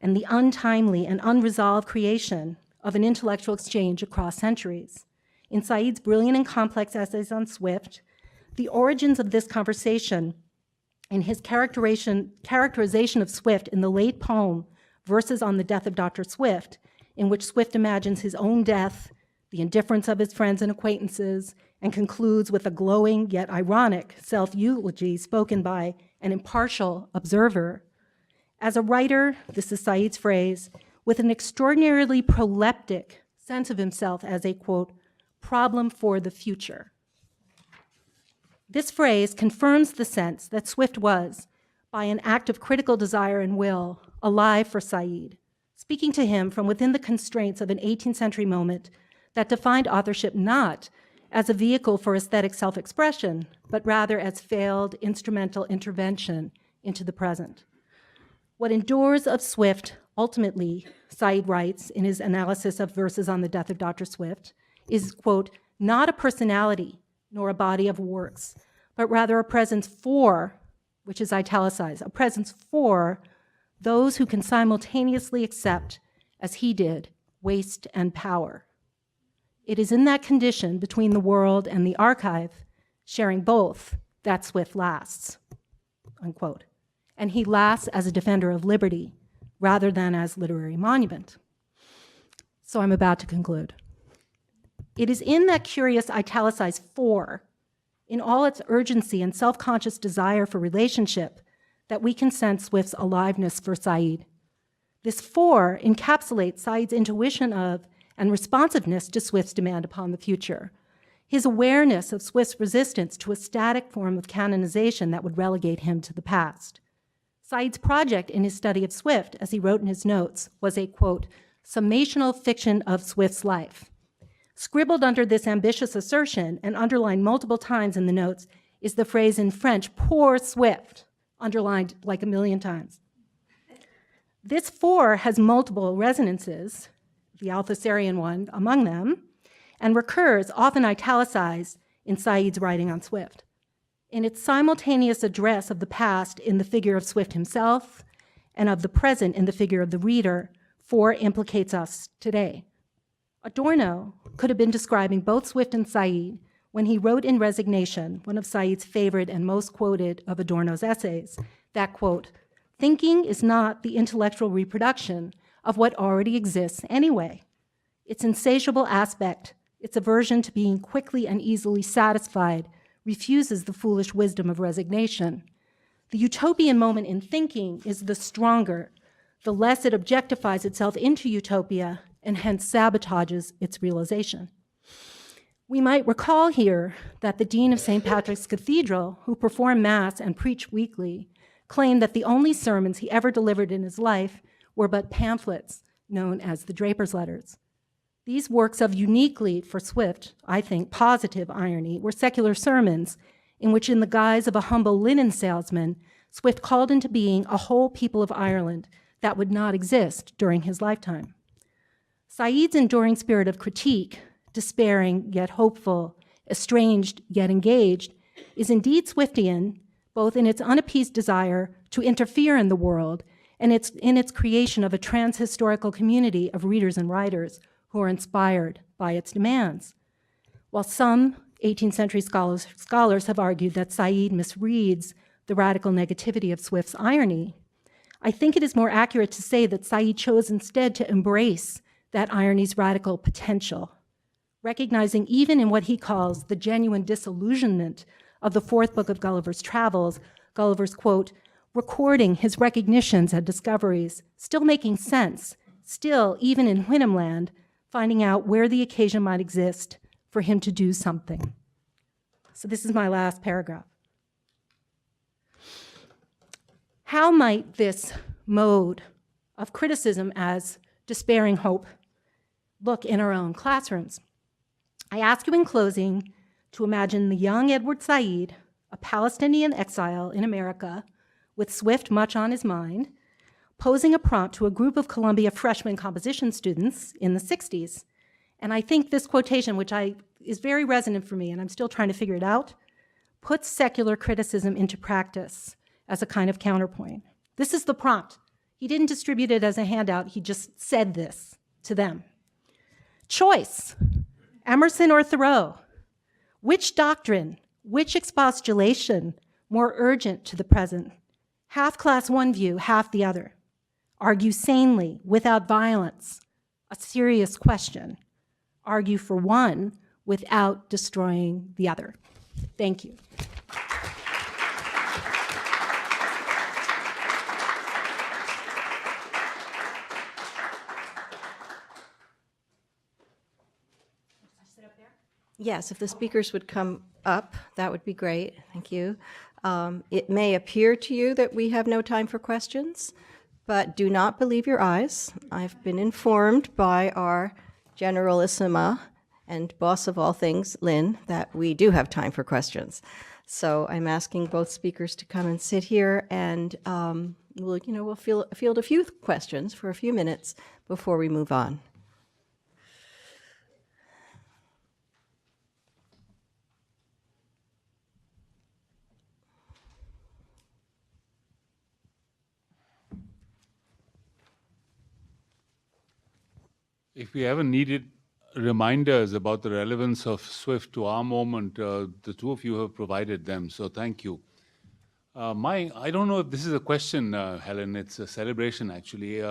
and the untimely and unresolved creation of an intellectual exchange across centuries. In Said's brilliant and complex essays on Swift, the origins of this conversation in his characterization of Swift in the late poem, Verses on the Death of Dr. Swift, in which Swift imagines his own death, the indifference of his friends and acquaintances, and concludes with a glowing yet ironic self-eulogy spoken by an impartial observer. As a writer, this is Said's phrase, with an extraordinarily proleptic sense of himself as a, quote, problem for the future. This phrase confirms the sense that Swift was, by an act of critical desire and will, alive for Said, speaking to him from within the constraints of an 18th century moment that defined authorship not as a vehicle for aesthetic self-expression, but rather as failed instrumental intervention into the present. What endures of Swift, ultimately, Said writes in his analysis of Verses on the Death of Dr. Swift, is, quote, not a personality nor a body of works, but rather a presence for, which is italicized, a presence for those who can simultaneously accept, as he did, waste and power. It is in that condition between the world and the archive, sharing both, that Swift lasts, unquote. And he lasts as a defender of liberty rather than as literary monument. So I'm about to conclude. It is in that curious italicized for, in all its urgency and self-conscious desire for relationship, that we can sense Swift's aliveness for Said. This for encapsulates Said's intuition of and responsiveness to Swift's demand upon the future, his awareness of Swift's resistance to a static form of canonization that would relegate him to the past. Said's project in his study of Swift, as he wrote in his notes, was a, quote, summational fiction of Swift's life. Scribbled under this ambitious assertion and underlined multiple times in the notes is the phrase in French, poor Swift, underlined like a million times. This for has multiple resonances, the Althusserian one among them, and recurs, often italicized, in Said's writing on Swift. In its simultaneous address of the past in the figure of Swift himself and of the present in the figure of the reader, for implicates us today. Adorno could have been describing both Swift and Said when he wrote in Resignation, one of Said's favorite and most quoted of Adorno's essays, that, quote, thinking is not the intellectual reproduction of what already exists anyway. Its insatiable aspect, its aversion to being quickly and easily satisfied, refuses the foolish wisdom of resignation. The utopian moment in thinking is the stronger, the less it objectifies itself into utopia and hence sabotages its realization. We might recall here that the dean of St. Patrick's Cathedral, who performed Mass and preached weekly, claimed that the only sermons he ever delivered in his life were but pamphlets known as the Draper's Letters. These works of uniquely, for Swift, I think, positive irony, were secular sermons in which, in the guise of a humble linen salesman, Swift called into being a whole people of Ireland that would not exist during his lifetime. Said's enduring spirit of critique, despairing yet hopeful, estranged yet engaged, is indeed Swiftian, both in its unappeased desire to interfere in the world and in its creation of a trans-historical community of readers and writers who are inspired by its demands. While some 18th century scholars have argued that Said misreads the radical negativity of Swift's irony, I think it is more accurate to say that Said chose instead to embrace that irony's radical potential. recognizing even in what he calls the genuine disillusionment of the fourth book of Gulliver's Travels, Gulliver's, quote, recording his recognitions and discoveries, still making sense, still, even in Whinhamland, finding out where the occasion might exist for him to do something. So this is my last paragraph. How might this mode of criticism as despairing hope look in our own classrooms? I ask you in closing to imagine the young Edward Said, a Palestinian exile in America, with Swift much on his mind, posing a prompt to a group of Columbia freshman composition students in the 60s. And I think this quotation, which is very resonant for me, and I'm still trying to figure it out, puts secular criticism into practice as a kind of counterpoint. This is the prompt. He didn't distribute it as a handout, he just said this to them. Choice, Emerson or Thoreau? Which doctrine, which expostulation more urgent to the present? Half class one view, half the other. Argue sanely, without violence, a serious question. Argue for one without destroying the other. Thank you. Yes, if the speakers would come up, that would be great. Thank you. It may appear to you that we have no time for questions, but do not believe your eyes. I've been informed by our Generalissima and boss of all things, Lynn, that we do have time for questions. So I'm asking both speakers to come and sit here, and we'll field a few questions for a few minutes before we move on. If we ever needed reminders about the relevance of Swift to our moment, the two of you have provided them, so thank you. I don't know if this is a question, Helen, it's a celebration actually.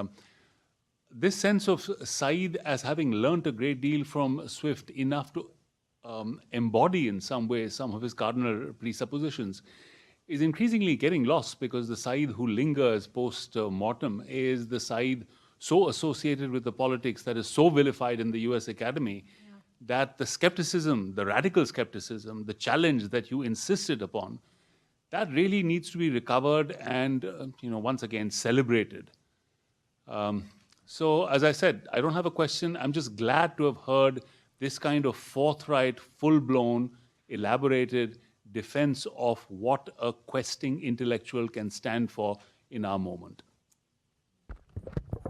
This sense of Said as having learnt a great deal from Swift, enough to embody in some way some of his cardinal presuppositions, is increasingly getting lost, because the Said who lingers post-mortem is the Said so associated with the politics that is so vilified in the US Academy, that the skepticism, the radical skepticism, the challenge that you insisted upon, that really needs to be recovered and once again celebrated. So as I said, I don't have a question. I'm just glad to have heard this kind of forthright, full-blown, elaborated defense of what a questing intellectual can stand for in our moment.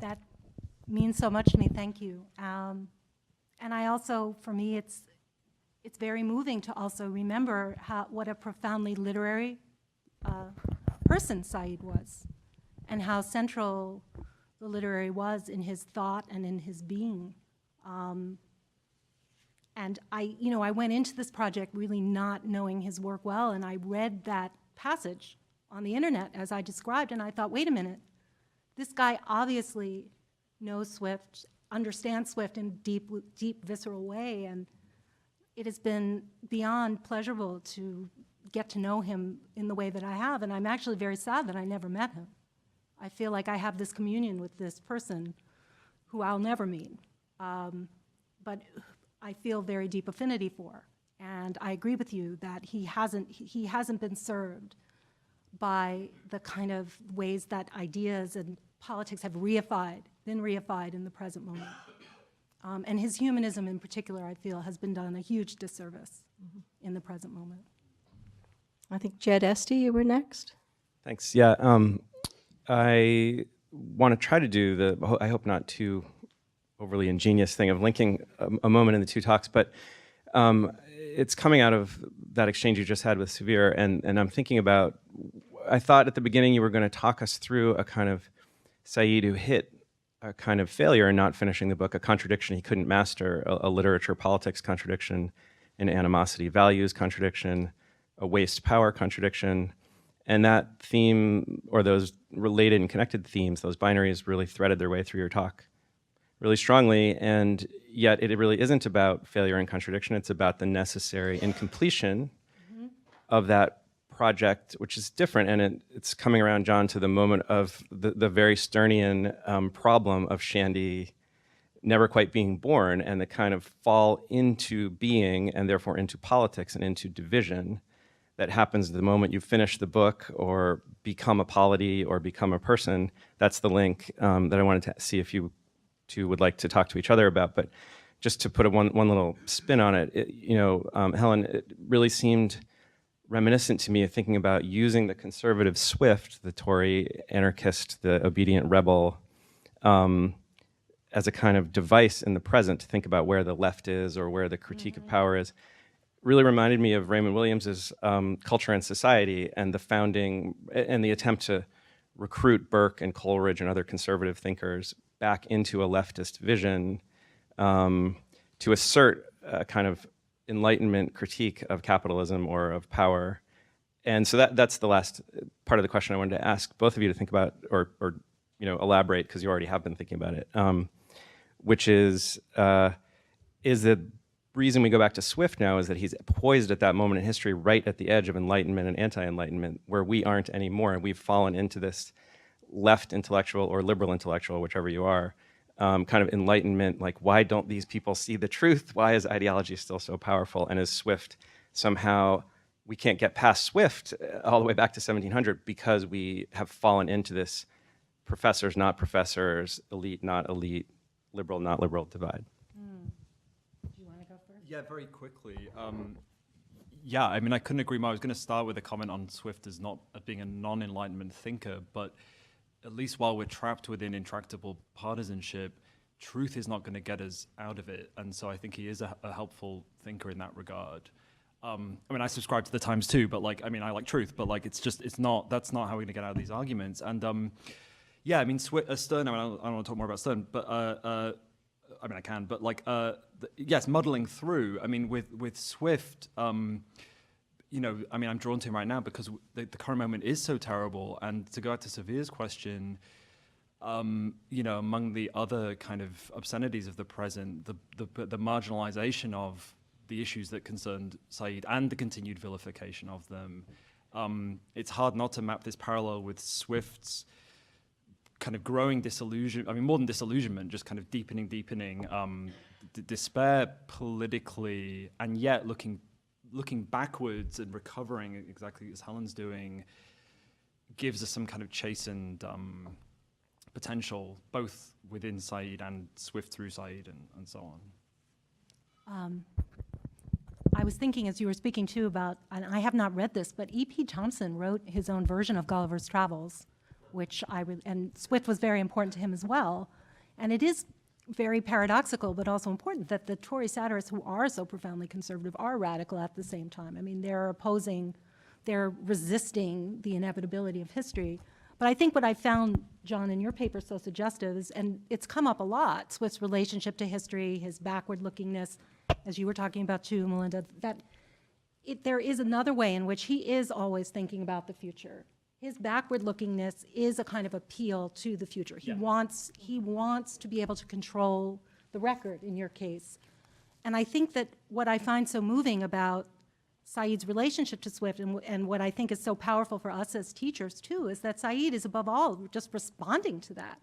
That means so much to me, thank you. And I also, for me, it's very moving to also remember what a profoundly literary person Said was, and how central the literary was in his thought and in his being. And I went into this project really not knowing his work well, and I read that passage on the internet as I described, and I thought, wait a minute, this guy obviously knows Swift, understands Swift in deep, visceral way, and it has been beyond pleasurable to get to know him in the way that I have, and I'm actually very sad that I never met him. I feel like I have this communion with this person who I'll never meet, but I feel very deep affinity for, and I agree with you that he hasn't been served by the kind of ways that ideas and politics have been reified in the present moment. And his humanism in particular, I feel, has been done a huge disservice in the present moment. I think Jed Esty, you were next. Thanks. Yeah, I want to try to do I hope not too overly ingenious thing of linking a moment in the two talks, but it's coming out of that exchange you just had with Severe, and I'm thinking about, I thought at the beginning you were going to talk us through a kind of Said who hit a kind of failure in not finishing the book, a contradiction he couldn't master, a literature politics contradiction, an animosity values contradiction, a waste power contradiction, and that theme, or those related and connected themes, those binaries really threaded their way through your talk. really strongly, and yet it really isn't about failure and contradiction. It's about the necessary incompletion of that project, which is different, and it's coming around, John, to the moment of the very Sternian problem of Shandy never quite being born, and the kind of fall into being, and therefore into politics and into division, that happens the moment you finish the book or become a polity or become a person. That's the link that I wanted to see if you two would like to talk to each other about. But just to put one little spin on it, Helen, it really seemed reminiscent to me of thinking about using the conservative Swift, the Tory anarchist, the obedient rebel, as a kind of device in the present to think about where the left is or where the critique of power is. Really reminded me of Raymond Williams's Culture and Society and the founding and the attempt to recruit Burke and Coleridge and other conservative thinkers back into a leftist vision to assert a kind of Enlightenment critique of capitalism or of power. And so that's the last part of the question I wanted to ask both of you to think about or elaborate, because you already have been thinking about it, which is the reason we go back to Swift now is that he's poised at that moment in history right at the edge of Enlightenment and anti-Enlightenment, where we aren't anymore, and we've fallen into this left intellectual or liberal intellectual, whichever you are, kind of Enlightenment, like, why don't these people see the truth? Why is ideology still so powerful? And is Swift somehow, we can't get past Swift all the way back to 1700 because we have fallen into this professors, not professors, elite, not elite, liberal, not liberal divide. Yeah, very quickly. Yeah, I mean, I couldn't agree more. I was going to start with a comment on Swift as being a non-Enlightenment thinker, but at least while we're trapped within intractable partisanship, truth is not going to get us out of it. And so I think he is a helpful thinker in that regard. I mean, I subscribe to the Times too, but I like truth, but that's not how we're going to get out of these arguments. And yeah, I mean, Sterne, I don't want to talk more about Sterne, but I mean, I can, but yes, muddling through. I mean, with Swift, I mean, I'm drawn to him right now because the current moment is so terrible. And to go back to Savir's question, among the other kind of obscenities of the present, the marginalization of the issues that concerned Said and the continued vilification of them, it's hard not to map this parallel with Swift's kind of growing disillusion, I mean, more than disillusionment, just kind of deepening despair politically, and yet looking backwards and recovering exactly as Helen's doing, gives us some kind of chastened potential, both within Said and Swift through Said and so on. I was thinking as you were speaking too about, and I have not read this, but E.P. Thompson wrote his own version of Gulliver's Travels, which and Swift was very important to him as well. And it is very paradoxical, but also important that the Tory satirists who are so profoundly conservative are radical at the same time. I mean, they're resisting the inevitability of history. But I think what I found, John, in your paper so suggestive is, and it's come up a lot, Swift's relationship to history, his backward-lookingness, as you were talking about too, Melinda, that there is another way in which he is always thinking about the future. His backward-lookingness is a kind of appeal to the future. He wants to be able to control the record, in your case. And I think that what I find so moving about Said's relationship to Swift, and what I think is so powerful for us as teachers too, is that Said is above all just responding to that.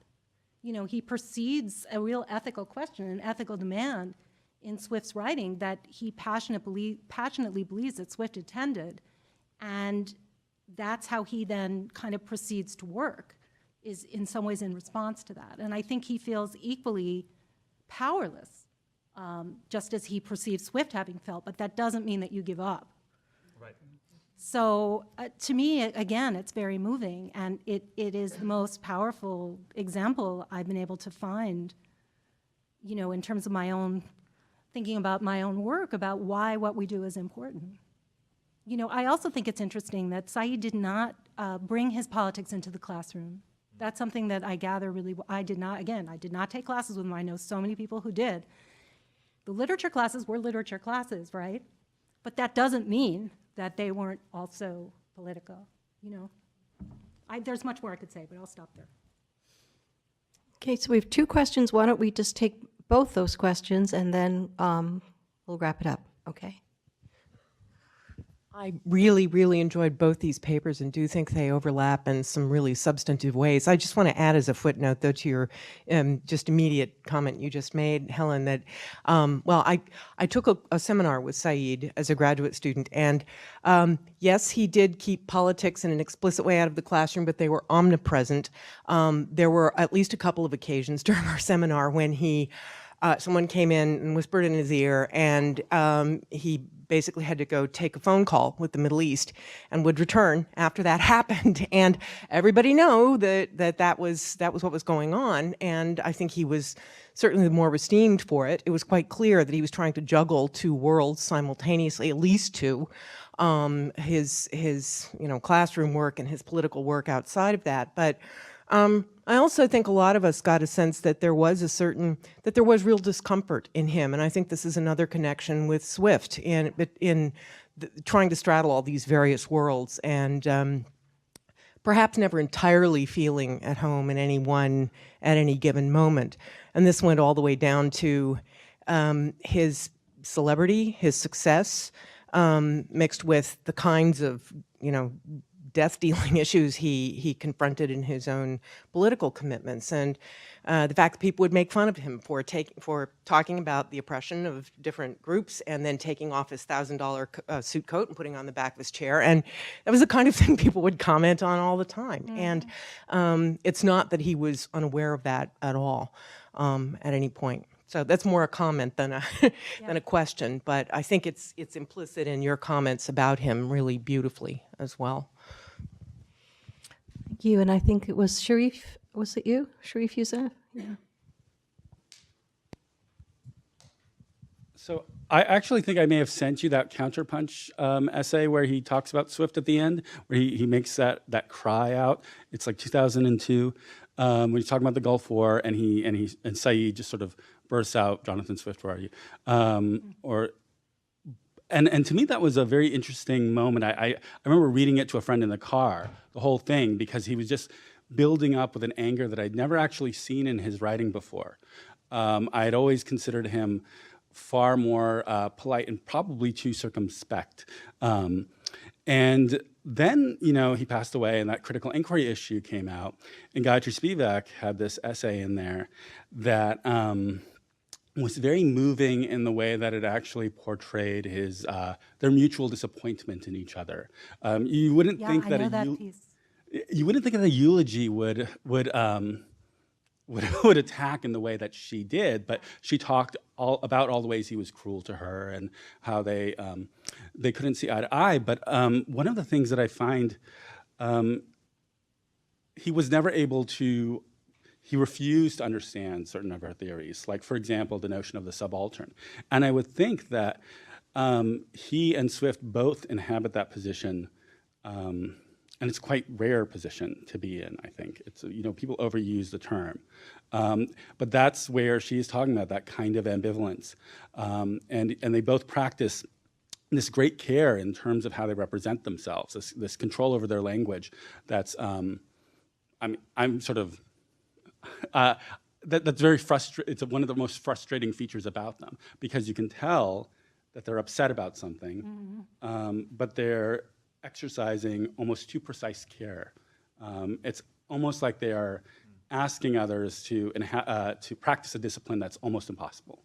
He precedes a real ethical question, an ethical demand in Swift's writing that he passionately believes that Swift intended, and that's how he then kind of proceeds to work, is in some ways in response to that. And I think he feels equally powerless, just as he perceives Swift having felt, but that doesn't mean that you give up. Right. So to me, again, it's very moving, and it is the most powerful example I've been able to find, in terms of my own, thinking about my own work, about why what we do is important. I also think it's interesting that Said did not bring his politics into the classroom. That's something that I gather I did not take classes with him. I know so many people who did. The literature classes were literature classes, right? But that doesn't mean that they weren't also political, There's much more I could say, but I'll stop there. Okay, so we have two questions. Why don't we just take both those questions and then we'll wrap it up, okay? I really, really enjoyed both these papers and do think they overlap in some really substantive ways. I just want to add as a footnote, though, to your just immediate comment you just made, Helen, that, well, I took a seminar with Said as a graduate student, and yes, he did keep politics in an explicit way out of the classroom, but they were omnipresent. There were at least a couple of occasions during our seminar when someone came in and whispered in his ear, and he basically had to go take a phone call with the Middle East and would return after that happened. And everybody know that was what was going on. And I think he was certainly the more esteemed for it. It was quite clear that he was trying to juggle two worlds simultaneously, at least two, his classroom work and his political work outside of that. But I also think a lot of us got a sense that there was real discomfort in him, and I think this is another connection with Swift in trying to straddle all these various worlds and perhaps never entirely feeling at home in any one at any given moment. And this went all the way down to his celebrity, his success, mixed with the kinds of death-dealing issues he confronted in his own political commitments, and the fact that people would make fun of him for talking about the oppression of different groups and then taking off his $1,000 suit coat and putting it on the back of his chair, and that was the kind of thing people would comment on all the time. And it's not that he was unaware of that at all at any point. So that's more a comment than a question, but I think it's implicit in your comments about him really beautifully as well. Thank you. And I think it was Sharif. Was it you? Sharif Youssef? Yeah. So I actually think I may have sent you that counterpunch essay where he talks about Swift at the end, where he makes that cry out. It's like 2002 when he's talking about the Gulf War, and Said just sort of bursts out, "Jonathan Swift, where are you?" And to me, that was a very interesting moment. I remember reading it to a friend in the car, the whole thing, because he was just building up with an anger that I'd never actually seen in his writing before. I had always considered him far more polite and probably too circumspect. And then, he passed away, and that critical inquiry issue came out, and Gayatri Spivak had this essay in there that was very moving in the way that it actually portrayed their mutual disappointment in each other. You wouldn't think that you wouldn't think that a eulogy would attack in the way that she did, but she talked about all the ways he was cruel to her and how they couldn't see eye to eye. But one of the things that I find, he was never able to. He refused to understand certain of her theories, like, for example, the notion of the subaltern. And I would think that he and Swift both inhabit that position, and it's quite rare position to be in, I think. It's, people overuse the term. But that's where she's talking about that kind of ambivalence. And they both practice this great care in terms of how they represent themselves, this control over their language that's, I'm sort of, that's very frustrating. It's one of the most frustrating features about them, because you can tell that they're upset about something, but they're exercising almost too precise care. It's almost like they are asking others to practice a discipline that's almost impossible.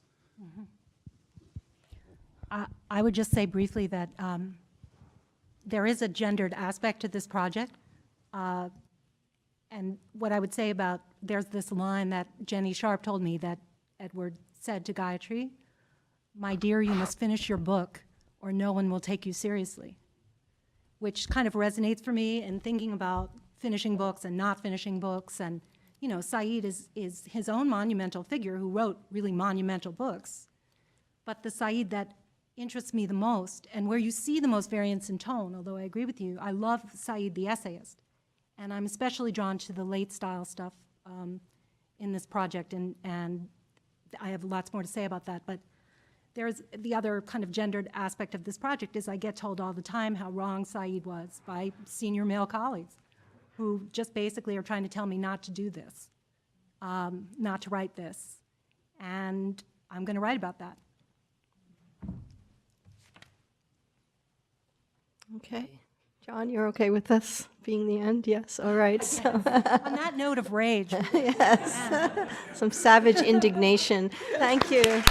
I would just say briefly that there is a gendered aspect to this project. And what I would say about, there's this line that Jenny Sharp told me that Edward said to Gayatri, "My dear, you must finish your book or no one will take you seriously," which kind of resonates for me in thinking about finishing books and not finishing books. And, Said is his own monumental figure who wrote really monumental books. But the Said that interests me the most, and where you see the most variance in tone, although I agree with you, I love Said the essayist. And I'm especially drawn to the late style stuff in this project, and I have lots more to say about that. But there's the other kind of gendered aspect of this project is I get told all the time how wrong Said was by senior male colleagues who just basically are trying to tell me not to do this. not to write this. And I'm going to write about that. Okay. John, you're okay with this being the end? Yes. All right. So, On that note of rage. yes. Some savage indignation. Thank you.